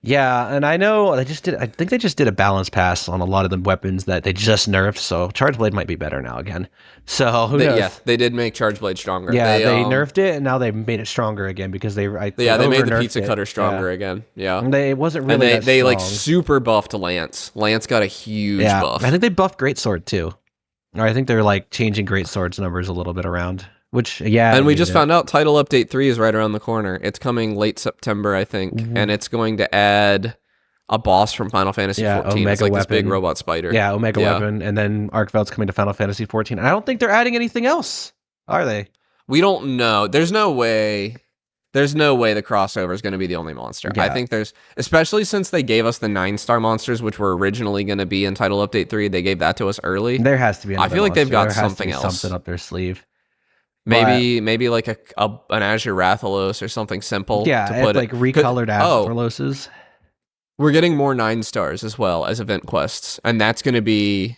Yeah, and I know I think they just did a balance pass on a lot of the weapons that they just nerfed, so Charge Blade might be better now again. So who knows? Yeah, they did make Charge Blade stronger. Yeah, they nerfed it and now they made it stronger again because they made the pizza cutter stronger again. Yeah. And it wasn't really and they like super buffed Lance. Lance got a huge buff. I think they buffed Greatsword too. Or I think they're like changing Greatsword's numbers a little bit around. Which, and we just found out Title Update 3 is right around the corner. It's coming late September, I think, and it's going to add a boss from Final Fantasy 14. Omega it's like weapon. This big robot spider. Yeah, Omega weapon, and then Arkveld's coming to Final Fantasy 14. And I don't think they're adding anything else, are they? We don't know. There's no way the crossover is going to be the only monster. Yeah. I think especially since they gave us the 9-star monsters, which were originally going to be in Title Update 3. They gave that to us early. There has to be another I feel like they've got something else. Something up their sleeve. Maybe like an Azure Rathalos or something simple. Yeah, to put like recolored Azurloses. We're getting more 9-stars as well as event quests, and that's going to be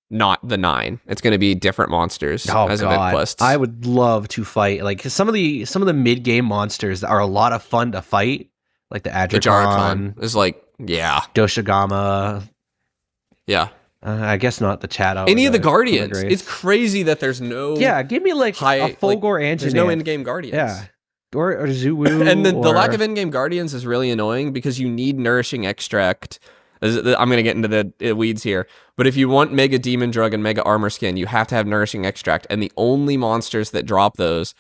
not the 9. It's going to be different monsters as event quests. I would love to fight like some of the mid game monsters that are a lot of fun to fight, like the Adrakon is like Doshigama. Yeah. I guess not the Chato. Any of the Guardians. It's crazy that there's no... Yeah, give me like a Fulgor Anjanath. There's no in-game Guardians. Yeah. Or Zuwu. And the lack of in-game Guardians is really annoying because you need Nourishing Extract. I'm going to get into the weeds here. But if you want Mega Demon Drug and Mega Armor Skin, you have to have Nourishing Extract. And the only monsters that drop those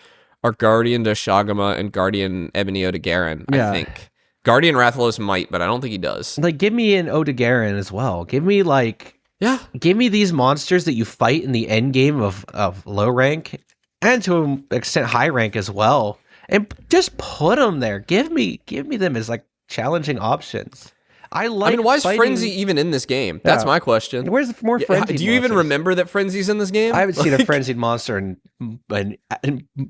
are Guardian Doshigama and Guardian Ebony Odogaron, I think. Guardian Rathalos might, but I don't think he does. Like, give me an Odogaron as well. Give me like... Yeah. Give me these monsters that you fight in the end game of low rank and to an extent high rank as well, and just put them there. Give me them as like challenging options. I mean, why is fighting... Frenzy even in this game? That's my question. Where's the more Frenzy? Do you even remember that Frenzy's in this game? I haven't seen a frenzied monster in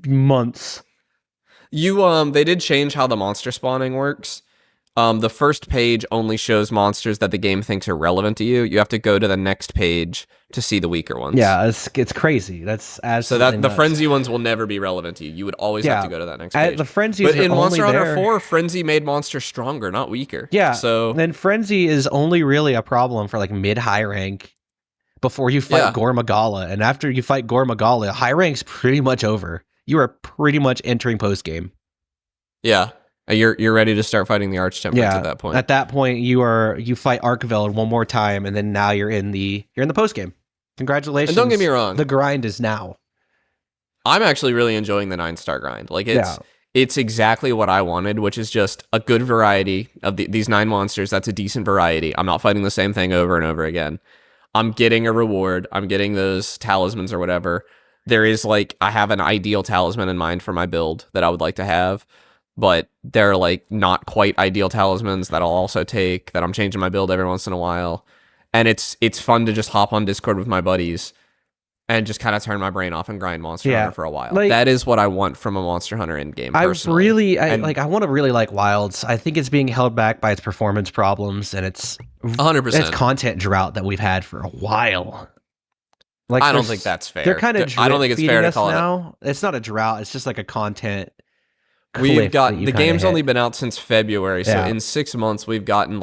months. They did change how the monster spawning works. The first page only shows monsters that the game thinks are relevant to you. You have to go to the next page to see the weaker ones. Yeah, it's crazy. That's absolutely the frenzy ones will never be relevant to you. You would always have to go to that next page. The frenzies but are in Monster only Hunter 4, Frenzy made monsters stronger, not weaker. Yeah. So then frenzy is only really a problem for like mid-high rank before you fight Gore Magala, and after you fight Gore Magala, high rank's pretty much over. You are pretty much entering post game. Yeah. You're ready to start fighting the Archtemperate at that point. At that point, you fight Archveld one more time, and then now you're in the post game. Congratulations! And don't get me wrong, the grind is now. I'm actually really enjoying the 9-star grind. Like it's exactly what I wanted, which is just a good variety of these 9 monsters. That's a decent variety. I'm not fighting the same thing over and over again. I'm getting a reward. I'm getting those talismans or whatever. There is I have an ideal talisman in mind for my build that I would like to have. But they're not quite ideal talismans that I'll also take, that I'm changing my build every once in a while. And it's fun to just hop on Discord with my buddies and just kind of turn my brain off and grind Monster Hunter for a while. That is what I want from a Monster Hunter endgame, personally. I want to really like Wilds. I think it's being held back by its performance problems, and it's 100%. It's content drought that we've had for a while. I don't think that's fair. They're kind of I don't think it's fair to call it now. It's not a drought. It's just like a content. We've got the game's only been out since February, so in 6 months we've gotten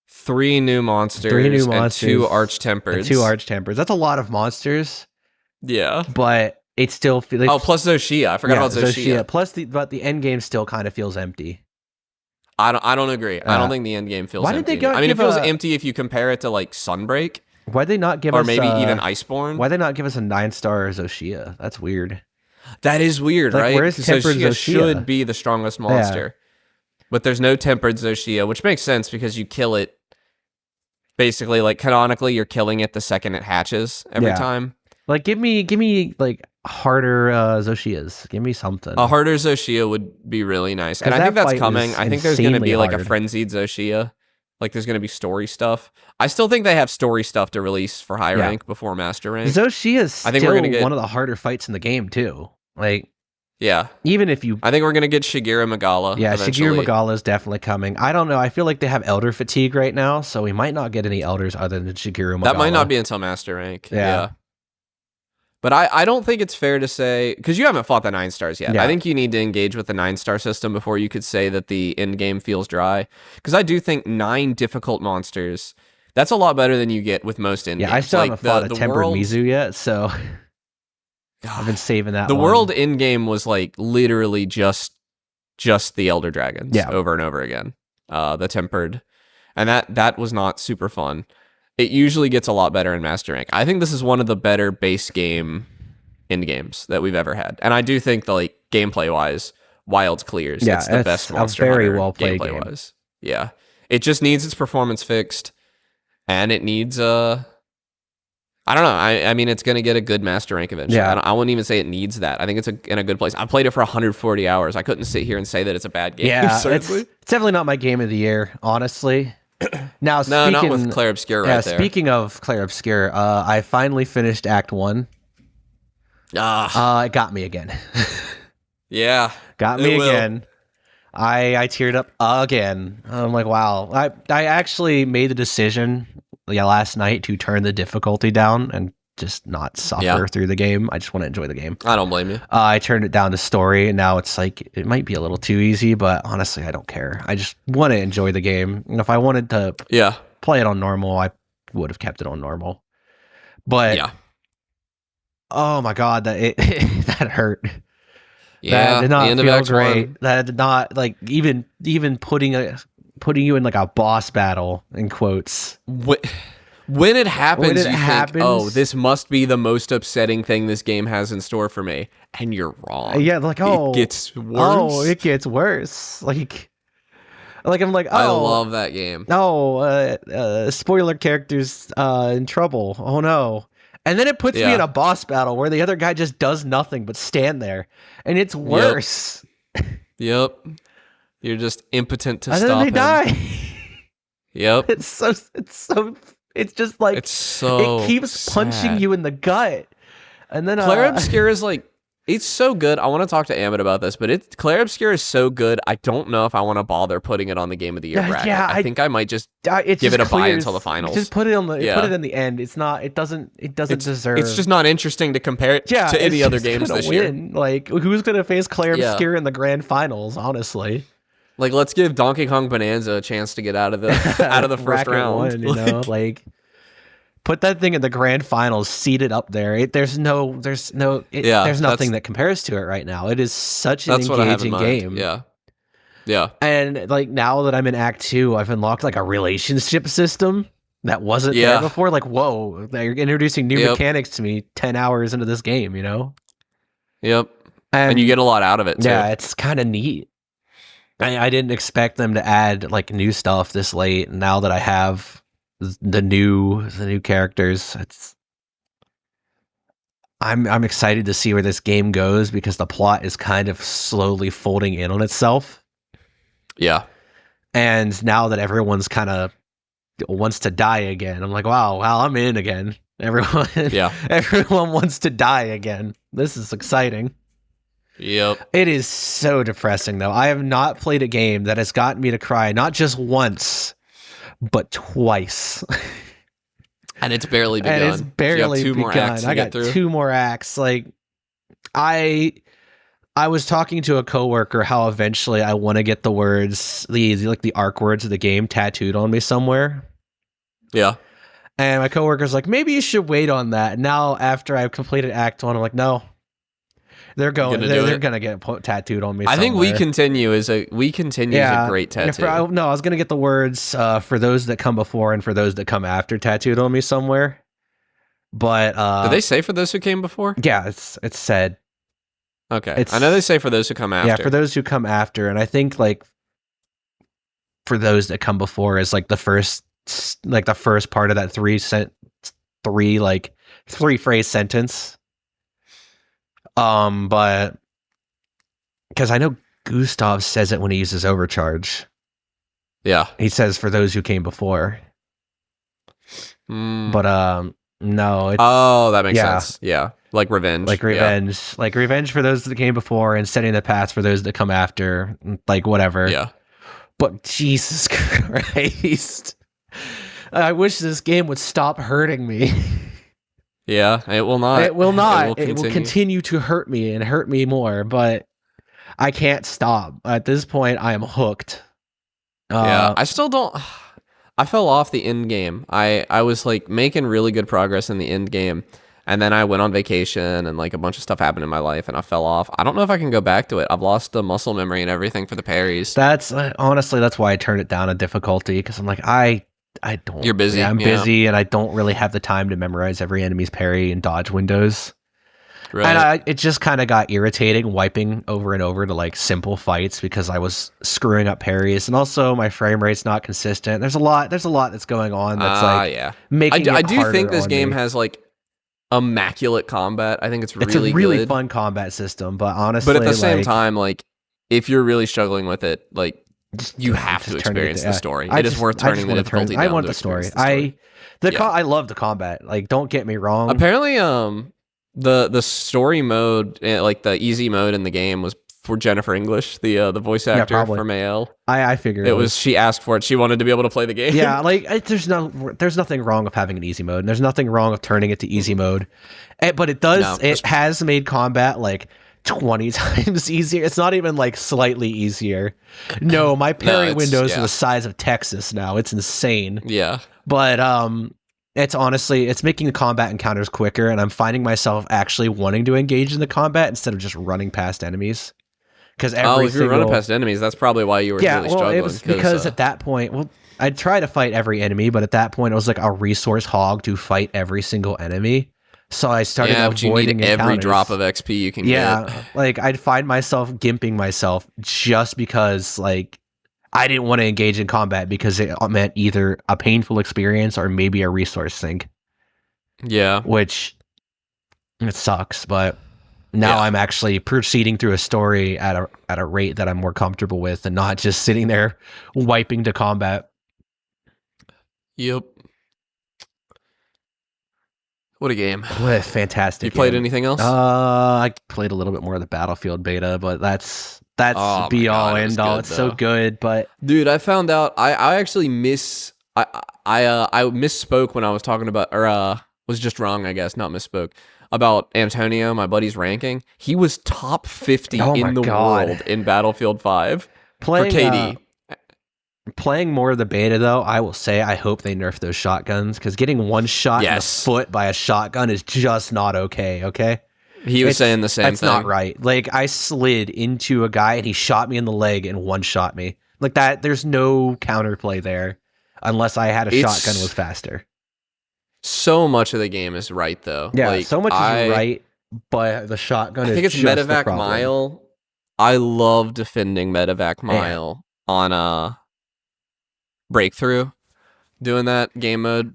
3 new monsters, and 2 Archtempers. 2 Archtempers. That's a lot of monsters. Yeah, but it still feels. Plus Zoshia. I forgot about Zoshia. Plus the end game still kind of feels empty. I don't agree. I don't think the end game feels empty. Did they it feels empty if you compare it to Sunbreak. Why'd they not give us, or maybe even Iceborne? Why'd they not give us a 9-star Zoshia? That's weird. That is weird, right? Where's tempered Zoshia? Should be the strongest monster. But there's no tempered Zoshia, which makes sense because you kill it. Basically, canonically, you're killing it the second it hatches every time. Give me harder Zoshias. Give me something. A harder Zoshia would be really nice. And I think that's coming. I think there's going to be a frenzied Zoshia. There's going to be story stuff. I still think they have story stuff to release for high rank before master rank. Zoshia is still one of the harder fights in the game, too. Even if you... I think we're going to get Shigeru Magala. Yeah, eventually. Shigeru Magala is definitely coming. I don't know. I feel like they have elder fatigue right now, so we might not get any elders other than Shigeru Magala. That might not be until master rank. Yeah. But I don't think it's fair to say... Because you haven't fought the 9 stars yet. I think you need to engage with the 9-star system before you could say that the end game feels dry. Because I do think 9 difficult monsters... That's a lot better than you get with most end games. I still haven't fought a tempered Mizu yet, so... I've been saving that The world end game was literally just the Elder Dragons over and over again. The tempered. And that was not super fun. It usually gets a lot better in Master Rank. I think this is one of the better base game end games that we've ever had. And I do think gameplay wise, Wilds clears. Yeah, it's the best Monster very Hunter well played gameplay game. wise. Yeah. It just needs its performance fixed. And it needs I don't know. I mean, it's going to get a good master rank eventually. Yeah. I wouldn't even say it needs that. I think it's in a good place. I played it for 140 hours. I couldn't sit here and say that it's a bad game. Yeah, it's definitely not my game of the year, honestly. Now, no, not with Clair Obscur right there. Speaking of Clair Obscur, I finally finished Act 1. It got me again. Yeah. Got me again. I teared up again. I'm like, wow. I actually made the decision last night to turn the difficulty down and just not suffer through the game. I just want to enjoy the game. I don't blame you. I turned it down to story, and now it's it might be a little too easy, but honestly, I don't care. I just want to enjoy the game. And if I wanted to play it on normal, I would have kept it on normal. But oh my god, that that hurt. Yeah, that did not the end feel of Act great. 1. That did not even putting you in a boss battle in quotes. When it happens, think, oh, this must be the most upsetting thing this game has in store for me, and you're wrong. Yeah, it gets worse. Oh, it gets worse. Like I'm like, I oh, love that game. no, spoiler characters in trouble. Oh no. And then it puts me in Yeah. a boss battle where the other guy just does nothing but stand there. And it's Yep. worse. Yep. You're just impotent to And then stop they him. die. Yep. It's just like It's so it keeps sad. punching you in the gut. And then Clair Obscur is like, it's so good. I want to talk to Amit about this, but Clair Obscur is so good. I don't know if I want to bother putting it on the Game of the Year bracket. Yeah, I think I might just it give just it a buy clears- until the finals. Just put it on the Yeah. put it in the end. It's not. It doesn't deserve. It's just not interesting to compare it to any it's other just games gonna this year. win. Like who's gonna face Clair Yeah. Obscur in the grand finals? Honestly, Like, let's give Donkey Kong Bonanza a chance to get out of the first Bracket round. one, you know, like put that thing in the grand finals, seat it up there. There's nothing that compares to it right now. It is such an That's what I have in engaging mind. game. Yeah. And like now that I'm in Act 2, I've unlocked like a relationship system that wasn't there before. Like, whoa, they're introducing new mechanics to me 10 hours into this game, you know? Yep. And you get a lot out of it too. Yeah, it's kind of neat. I didn't expect them to add like new stuff this late. Now that I have the new characters, I'm excited to see where this game goes because the plot is kind of slowly folding in on itself. Yeah. And now that everyone's kind of wants to die again, I'm like, wow, I'm in again. Everyone wants to die again. This is exciting. Yep. It is so depressing, though. I have not played a game that has gotten me to cry not just once, but twice. And it's barely begun. And it's barely you have two more begun. acts I got two more acts. Like, I was talking to a coworker how eventually I want to get the words, the arc words of the game tattooed on me somewhere. Yeah. And my coworker's like, maybe you should wait on that. Now, after I've completed Act 1, I'm like, no. They're going to get tattooed on me somewhere. I think We Continue is a great tattoo. I was going to get the words for those that come before and for those that come after tattooed on me somewhere. But did they say for those who came before? Yeah, it's said. Okay. I know they say for those who come after. Yeah, for those who come after, and I think like for those that come before is like the first part of that three phrase sentence. But because I know Gustav says it when he uses overcharge. Yeah. He says for those who came before. But no. That makes sense. Yeah. Like revenge. Like revenge for those that came before and setting the path for those that come after. Like whatever. Yeah. But Jesus Christ. I wish this game would stop hurting me. Yeah, it will not. It will not. It will continue to hurt me and hurt me more, but I can't stop. At this point, I am hooked. Yeah, I still don't. I fell off the end game. I was like making really good progress in the end game, and then I went on vacation and like a bunch of stuff happened in my life, and I fell off. I don't know if I can go back to it. I've lost the muscle memory and everything for the parries. That's honestly, that's why I turned it down a difficulty because I'm like, I don't. You're busy. Yeah, I'm busy, and I don't really have the time to memorize every enemy's parry and dodge windows. Right. And it just kind of got irritating wiping over and over to like simple fights because I was screwing up parries, and also my frame rate's not consistent. There's a lot that's going on that's making. I do think this game has like immaculate combat. I think it's a really good. Fun combat system, but honestly, but at the same time, like if you're really struggling with it, like. You have to experience the story. It is worth turning the difficulty down. I want the story. I love the combat. Like, don't get me wrong. Apparently, the story mode, like the easy mode in the game, was for Jennifer English, the voice actor for Mael. I figured it was. She asked for it. She wanted to be able to play the game. Yeah, like there's nothing wrong with having an easy mode. And there's nothing wrong with turning it to easy mode. But it does. No, it has made combat like 20 times easier. It's not even like slightly easier. No, my parry windows are the size of Texas now. It's insane. Yeah. But it's making the combat encounters quicker, and I'm finding myself actually wanting to engage in the combat instead of just running past enemies. Because if you're running past enemies, that's probably why you were really struggling. It was because at that point, I'd try to fight every enemy, but at that point it was like a resource hog to fight every single enemy. So I started avoiding every drop of XP you can get. Yeah, like I'd find myself gimping myself just because like I didn't want to engage in combat because it meant either a painful experience or maybe a resource sink. Yeah. Which it sucks, but now Yeah. I'm actually proceeding through a story at a rate that I'm more comfortable with and not just sitting there wiping to combat. Yep. What a game. What a fantastic You played game. anything else? I played a little bit more of the Battlefield beta, but that's Oh be my all God, it was end all. good, It's so though. good, but Dude, I found out I actually I misspoke when I was talking about, or was just wrong, I guess, not misspoke, about Antonio, my buddy's ranking. He was top 50 oh my in the god, world in Battlefield 5 for playing KD. playing more of the beta though, I will say I hope they nerf those shotguns because getting one shot in the Yes. foot by a shotgun is just not okay. Okay. He was saying the same That's thing. not right. Like I slid into a guy and he shot me in the leg and one shot me. Like that, there's no counterplay there unless I had a shotgun was faster. So much of the game is right though. Yeah, Like, so much is right, but the shotgun I think it's is just the Medevac problem. Mile. I love defending Medevac Mile on Breakthrough. Doing that game mode,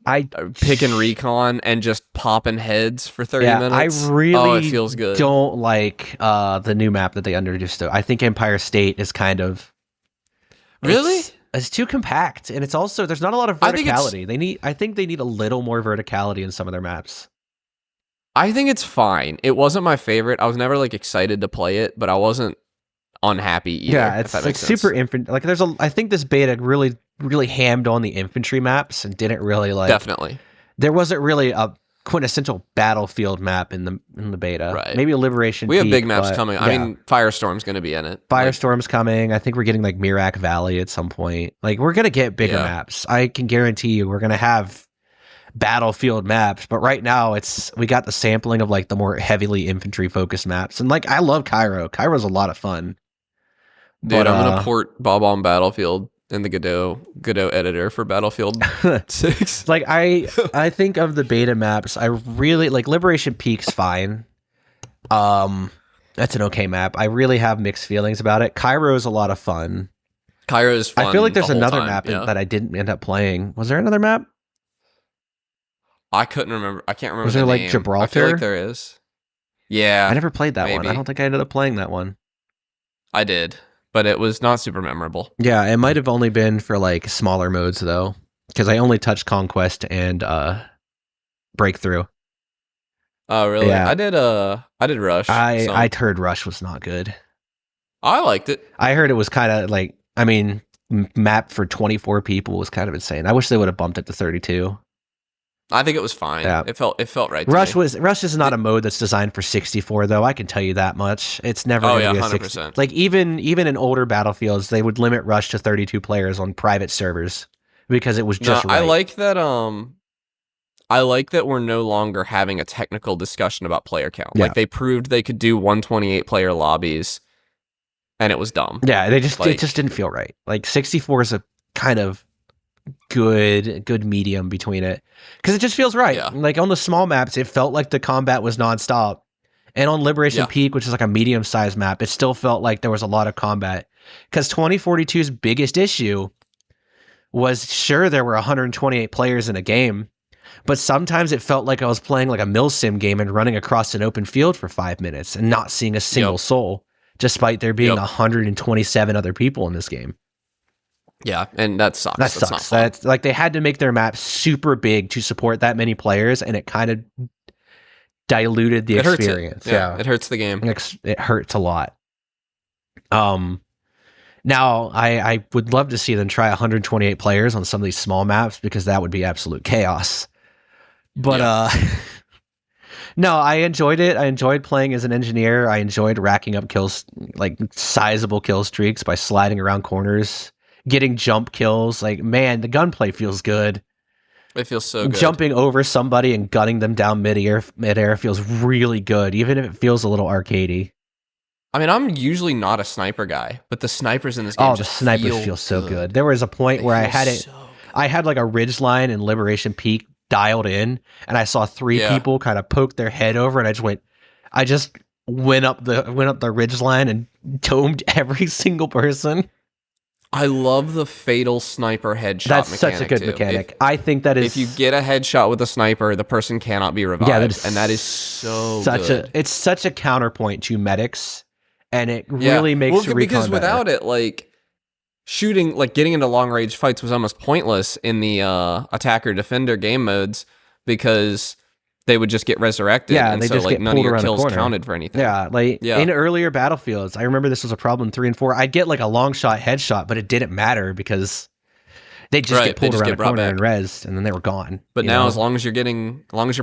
picking recon and just popping heads for 30 minutes. I really it feels good. don't like the new map that they introduced. I think Empire State is kind of really. It's too compact, and it's also there's not a lot of verticality. I think they need a little more verticality in some of their maps. I think it's fine. It wasn't my favorite. I was never like excited to play it, but I wasn't unhappy either. Yeah, it's like super infantry. Like I think this beta really hammed on the infantry maps and didn't really like. Definitely. There wasn't really a quintessential battlefield map in the beta. Right. Maybe a Liberation. We have Peak, big maps but, coming. Yeah. I mean, Firestorm's going to be in it. Firestorm's coming. I think we're getting like Mirak Valley at some point. Like we're gonna get bigger maps. I can guarantee you we're gonna have battlefield maps. But right now we got the sampling of like the more heavily infantry focused maps. And like I love Cairo. Cairo's a lot of fun. Dude, But, I'm gonna port Bob on Battlefield in the Godot editor for Battlefield 6. Like I think of the beta maps, I really like Liberation Peak's fine. That's an okay map. I really have mixed feelings about it. Cairo's a lot of fun. Cairo's fun. I feel like there's another time, map that I didn't end up playing. Was there another map? I couldn't remember. I can't remember. Was there the like name. Gibraltar? I feel like there is. Yeah. I never played that one. I maybe. don't think I ended up playing that one. I did, but it was not super memorable. Yeah, it might have only been for like smaller modes though, because I only touched Conquest and Breakthrough. Oh, really? Yeah. I did Rush. I heard Rush was not good. I liked it. I heard it was kind of like, I mean, map for 24 people was kind of insane. I wish they would have bumped it to 32. I think it was fine. Yeah. It felt right. To Rush me. Rush is not a mode that's designed for 64 though. I can tell you that much. It's never going to be a 100%. Like even in older Battlefields, they would limit Rush to 32 players on private servers because it was just right. I like that. I like that we're no longer having a technical discussion about player count. Yeah. Like they proved they could do 128 player lobbies, and it was dumb. Yeah, it just didn't feel right. Like 64 is a kind of good medium between it because it just feels right. Yeah. Like on the small maps, it felt like the combat was nonstop, and on Liberation Peak, which is like a medium-sized map, it still felt like there was a lot of combat. Because 2042's biggest issue was sure there were 128 players in a game, but sometimes it felt like I was playing like a milsim game and running across an open field for 5 minutes and not seeing a single soul, despite there being 127 other people in this game. Yeah, and that sucks. That sucks. That's like they had to make their map super big to support that many players, and it kind of diluted the experience. It hurts the game. It hurts a lot. Now I would love to see them try 128 players on some of these small maps because that would be absolute chaos. But no, I enjoyed it. I enjoyed playing as an engineer. I enjoyed racking up kills, like sizable kill streaks by sliding around corners, getting jump kills. Like, man, the gunplay feels good. It feels so good. Jumping over somebody and gunning them down midair feels really good, even if it feels a little arcadey. I mean, I'm usually not a sniper guy, but the snipers in this game the snipers feel so good. There was a point where I had like a ridge line in Liberation Peak dialed in, and I saw three people kind of poke their head over, and I just went up the ridge line and domed every single person. I love the fatal sniper headshot That's mechanic, such a good too. mechanic. I think that is... If you get a headshot with a sniper, the person cannot be revived, is and that is so such good. it's such a counterpoint to medics, and it really makes recon because better. without it, like shooting, like getting into long range fights was almost pointless in the attacker defender game modes because they would just get resurrected. Yeah, and they so just like get none of pulled your around the kills corner. counted for anything. Yeah, like in earlier Battlefields, I remember this was a problem in 3 and 4. I'd get like a long shot headshot, but it didn't matter because they just get pulled around the corner and rezzed, and then they were gone. But now, as long as you're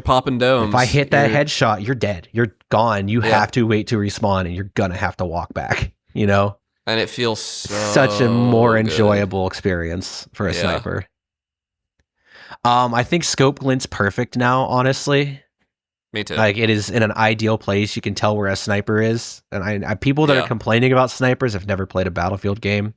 popping domes, if I hit that headshot, you're dead. You're gone. You have to wait to respawn, and you're gonna have to walk back. You know, and it feels such a more enjoyable experience for a sniper. I think scope glint's perfect now. Honestly, me too. Like it is in an ideal place. You can tell where a sniper is, and I people that are complaining about snipers have never played a Battlefield game.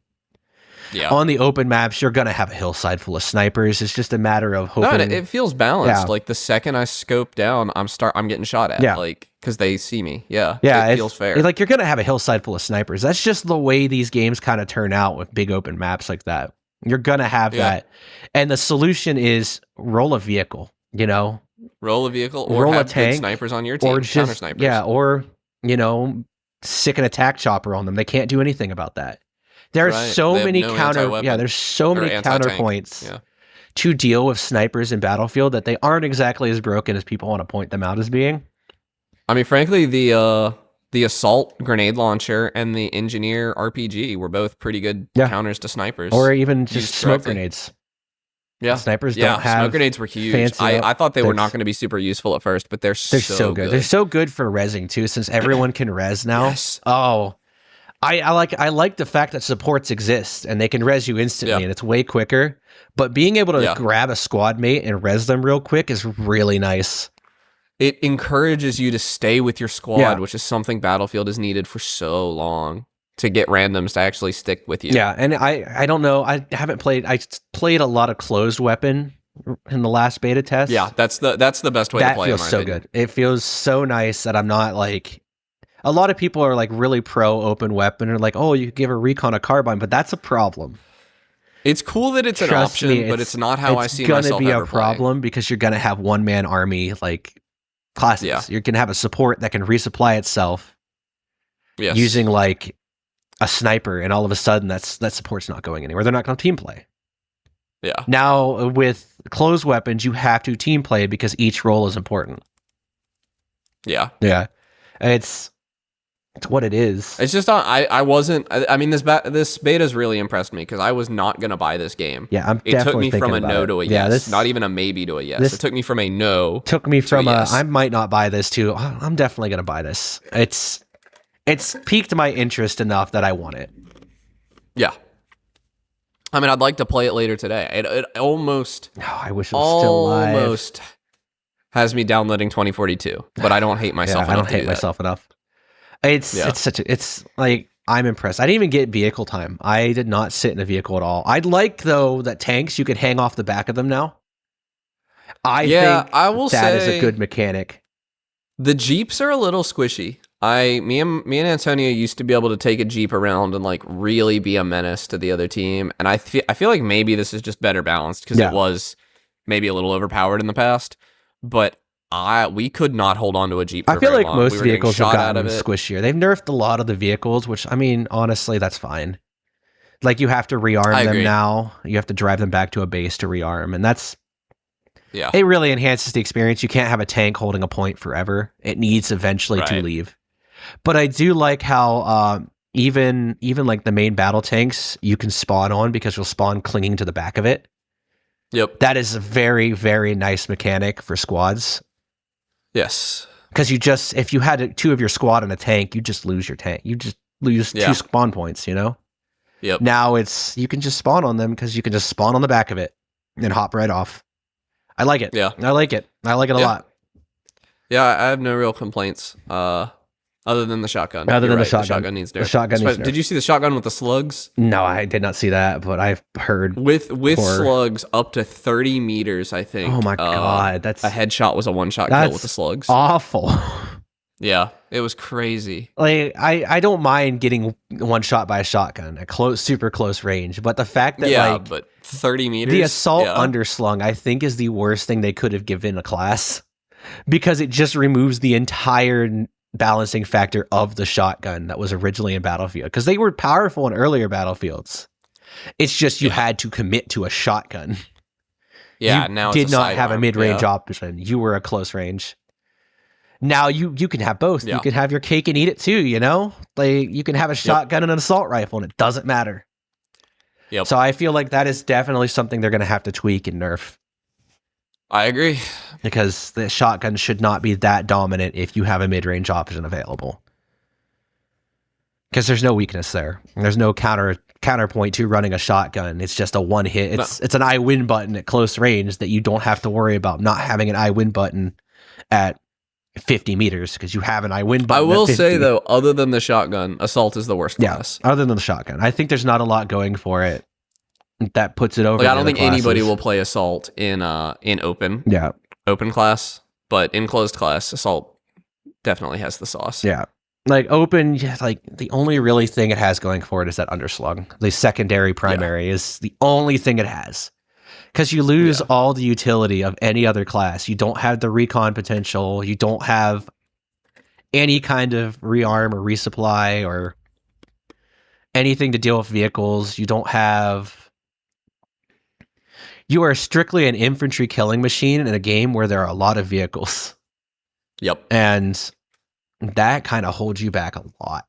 Yeah. On the open maps, you're gonna have a hillside full of snipers. It's just a matter of hoping. No, it feels balanced. Yeah. Like the second I scope down, I'm getting shot at. Yeah. Like because they see me. Yeah. Yeah. It feels fair. Like you're gonna have a hillside full of snipers. That's just the way these games kind of turn out with big open maps like that. You're gonna have that, and the solution is roll a vehicle. You know, roll a vehicle, or roll have a tank, good snipers on your team, or just, counter snipers. Yeah, or stick an attack chopper on them. They can't do anything about that. There's so many there's so many counterpoints to deal with snipers in Battlefield that they aren't exactly as broken as people want to point them out as being. I mean, frankly, the assault grenade launcher and the engineer RPG were both pretty good counters to snipers, or even just smoke grenades. Yeah, snipers don't have smoke grenades were huge. I thought they were not going to be super useful at first, but they're so good. They're so good for rezzing too, since everyone can res now. Yes. Oh. I like the fact that supports exist and they can res you instantly and it's way quicker. But being able to grab a squad mate and res them real quick is really nice. It encourages you to stay with your squad, which is something Battlefield has needed for so long, to get randoms to actually stick with you. Yeah, and I don't know. I played a lot of closed weapon in the last beta test. Yeah, that's the best way to play. That feels so good. It feels so nice that I'm not like. A lot of people are like really pro open weapon and like, oh, you could give a recon a carbine, but that's a problem. It's cool that it's an option, but it's not how I see myself. It's going to be a problem because you're going to have one man army like classes. Yeah. You're going to have a support that can resupply itself using like a sniper, and all of a sudden that support's not going anywhere. They're not going to team play. Yeah. Now with closed weapons, you have to team play because each role is important. Yeah. Yeah. It's what it is. It's just I wasn't. I mean, this beta's really impressed me because I was not gonna buy this game. Yeah, it took me from a no to a yes, not even a maybe to a yes. It took me from a no. Took me from a yes. I might not buy this to I'm definitely gonna buy this. It's piqued my interest enough that I want it. Yeah. I mean, I'd like to play it later today. It almost. Oh, I wish it was still live. Almost has me downloading 2042, but I don't hate myself enough. I don't hate myself enough. It's like, I'm impressed. I didn't even get vehicle time. I did not sit in a vehicle at all. I'd like though that tanks, you could hang off the back of them now. I think that is a good mechanic. The Jeeps are a little squishy. Me and Antonio used to be able to take a Jeep around and like really be a menace to the other team. And I feel like maybe this is just better balanced because it was maybe a little overpowered in the past, but we could not hold on to a Jeep for I feel very like long. most vehicles have gotten squishier. They've nerfed a lot of the vehicles, which, I mean, honestly, that's fine. Like, you have to rearm them now. You have to drive them back to a base to rearm, and that's... Yeah. It really enhances the experience. You can't have a tank holding a point forever. It needs eventually to leave. But I do like how even like the main battle tanks, you can spawn on because you'll spawn clinging to the back of it. Yep. That is a very, very nice mechanic for squads. Yes. Because if you had two of your squad in a tank, you just lose your tank. You just lose 2 spawn points, you know? Yep. Now you can just spawn on them because you can just spawn on the back of it and hop right off. I like it. Yeah. I like it. I like it a lot. Yeah, I have no real complaints. Other than the shotgun. The shotgun needs nerf. Did you see the shotgun with the slugs? No, I did not see that, but I've heard with slugs up to 30 meters. I think. Oh my god, that's a headshot was a one-shot kill with the slugs. Awful. Yeah, it was crazy. Like I don't mind getting one shot by a shotgun at super close range, but the fact that Yeah, like but 30 meters? the assault Yeah. underslung, I think, is the worst thing they could have given a class because it just removes the entire balancing factor of the shotgun that was originally in Battlefield, because they were powerful in earlier Battlefields. It's just you had to commit to a shotgun. Yeah, You now did it's a not have a sidearm. mid-range Yeah. option. You were a close range. Now you can have both. Yeah. You can have your cake and eat it too, you know? Like you can have a shotgun and an assault rifle and it doesn't matter. Yep. So I feel like that is definitely something they're going to have to tweak and nerf, I agree. because the shotgun should not be that dominant if you have a mid-range option available. Because there's no weakness there. There's no counterpoint to running a shotgun. It's just a one hit. It's an I win button at close range that you don't have to worry about not having an I win button at 50 meters, because you have an I win button. I will say though, other than the shotgun, assault is the worst class. Other than the shotgun, I think there's not a lot going for it that puts it over. Like I don't think anybody will play assault in open class, but in closed class, assault definitely has the sauce. Yeah. Like open, like the only really thing it has going for it is that underslung. The secondary primary is the only thing it has. Because you lose all the utility of any other class. You don't have the recon potential. You don't have any kind of rearm or resupply or anything to deal with vehicles. You don't have... You are strictly an infantry killing machine in a game where there are a lot of vehicles. Yep. And that kind of holds you back a lot.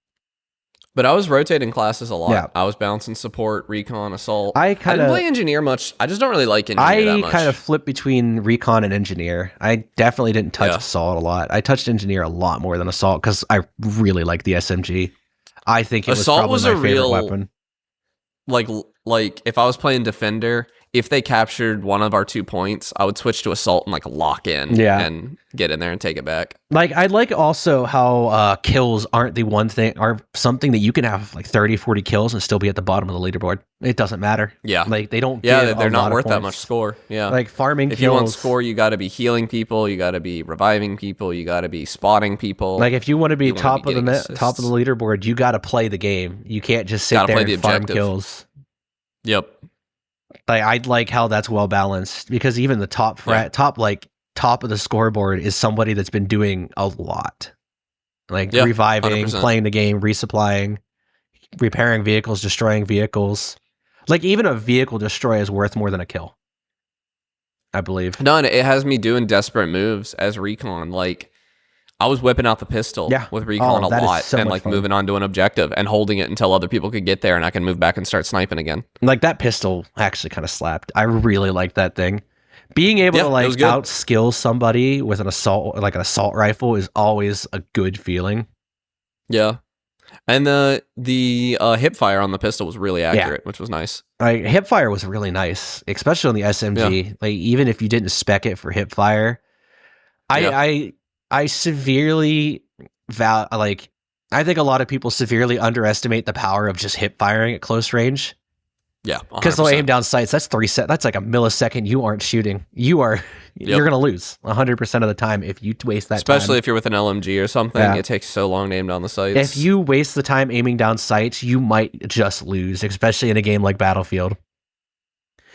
But I was rotating classes a lot. Yeah. I was balancing support, recon, assault. I didn't play engineer much. I just don't really like engineer that much. I kind of flipped between recon and engineer. I definitely didn't touch assault a lot. I touched engineer a lot more than assault because I really like the SMG. I think assault was probably my favorite weapon. Like if I was playing defender, if they captured one of our 2 points, I would switch to assault and like lock in and get in there and take it back. Like I like also how kills aren't the one thing, are something that you can have like 30, 40 kills and still be at the bottom of the leaderboard. It doesn't matter. Yeah. Like they don't they're not worth that much score. Yeah. Like farming if kills. You want score, you got to be healing people, you got to be reviving people, you got to be spotting people. Like if you want to be top of the leaderboard, you got to play the game. You can't just sit there and farm kills. Yep. Like I like how that's well balanced, because even the top of the scoreboard is somebody that's been doing a lot, like reviving, 100%. Playing the game, resupplying, repairing vehicles, destroying vehicles. Like even a vehicle destroy is worth more than a kill, I believe. No, and it has me doing desperate moves as recon. Like I was whipping out the pistol with recon a lot and like moving on to an objective and holding it until other people could get there and I can move back and start sniping again. Like that pistol actually kind of slapped. I really like that thing. Being able to like outskill somebody with an assault rifle is always a good feeling. Yeah. And the hip fire on the pistol was really accurate, which was nice. Like hip fire was really nice, especially on the SMG. Yeah. Like even if you didn't spec it for hip fire, I severely I think a lot of people severely underestimate the power of just hip firing at close range. Yeah, because they'll aim down sights. That's that's like a millisecond. You aren't shooting. You're gonna lose 100% of the time if you waste that. Especially if you're with an LMG or something, it takes so long to aim down the sights. If you waste the time aiming down sights, you might just lose, especially in a game like Battlefield.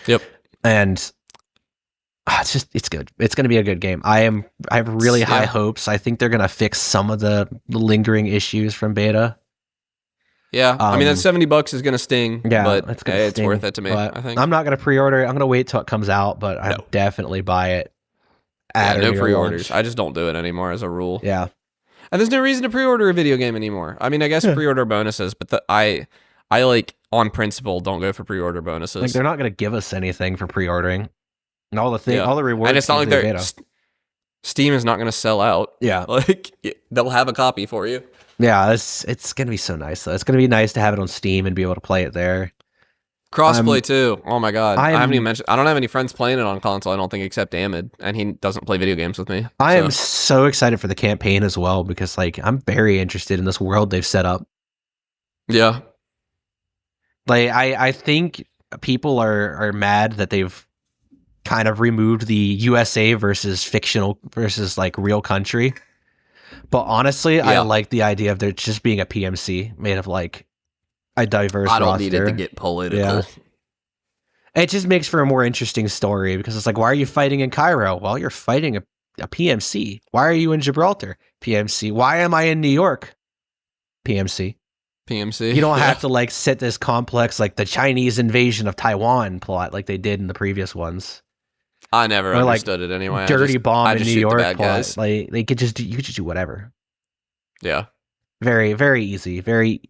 Yep, and. It's good. It's going to be a good game. I have really high hopes. I think they're going to fix some of the lingering issues from beta. Yeah, I mean that $70 is going to sting. Yeah, but it's worth it to me. I think I'm not going to pre-order it. I'm going to wait till it comes out, but I'll definitely buy it. No pre-orders. I just don't do it anymore as a rule. Yeah, and there's no reason to pre-order a video game anymore. I mean, I guess pre-order bonuses, but I like on principle don't go for pre-order bonuses. Like they're not going to give us anything for pre-ordering. And all the rewards, and it's not like Steam is not going to sell out. Yeah, like they'll have a copy for you. Yeah, it's going to be so nice though. It's going to be nice to have it on Steam and be able to play it there. Crossplay too. Oh my god, I haven't even mentioned. I don't have any friends playing it on console. I don't think except Amid, and he doesn't play video games with me. I am so excited for the campaign as well because like I'm very interested in this world they've set up. Yeah, like I think people are mad that they've kind of removed the USA versus fictional versus like real country. But honestly, I Yeah. like the idea of there just being a PMC made of like a diverse roster. I don't need it to get political. Yeah. It just makes for a more interesting story because it's like, why are you fighting in Cairo? Well, you're fighting a PMC. Why are you in Gibraltar? PMC. Why am I in New York? PMC. PMC. You don't have to like sit this complex like the Chinese invasion of Taiwan plot like they did in the previous ones. I never Or, like, understood it anyway. Dirty bomb I in just New shoot the York bad plot. guys. Like they could just do, you could just do whatever. Yeah. Very, very easy. Very,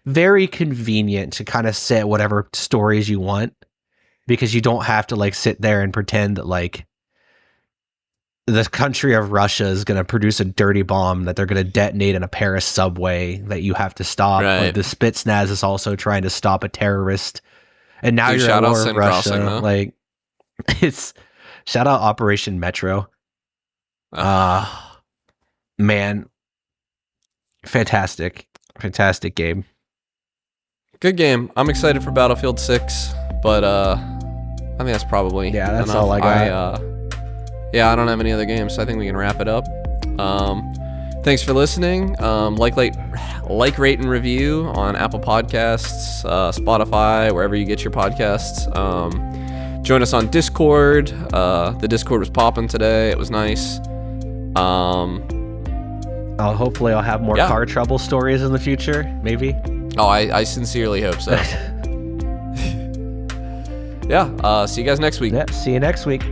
very convenient to kind of set whatever stories you want because you don't have to like sit there and pretend that like the country of Russia is going to produce a dirty bomb that they're going to detonate in a Paris subway that you have to stop. Right. Like the Spetsnaz is also trying to stop a terrorist, and now Dude, you're shout at out war with Sin Russia. Crossing, though. Like it's shout out Operation Metro. Man, fantastic game. Good game. I'm excited for Battlefield 6, but I think that's probably that's enough. all I got. I don't have any other games, so I think we can wrap it up. Thanks for listening. Like, rate, and review on Apple Podcasts, Spotify, wherever you get your podcasts. Join us on Discord. The Discord was popping today. It was nice. Hopefully I'll have more car trouble stories in the future. Maybe. Oh, I sincerely hope so. Yeah. See you guys next week. Yeah. See you next week.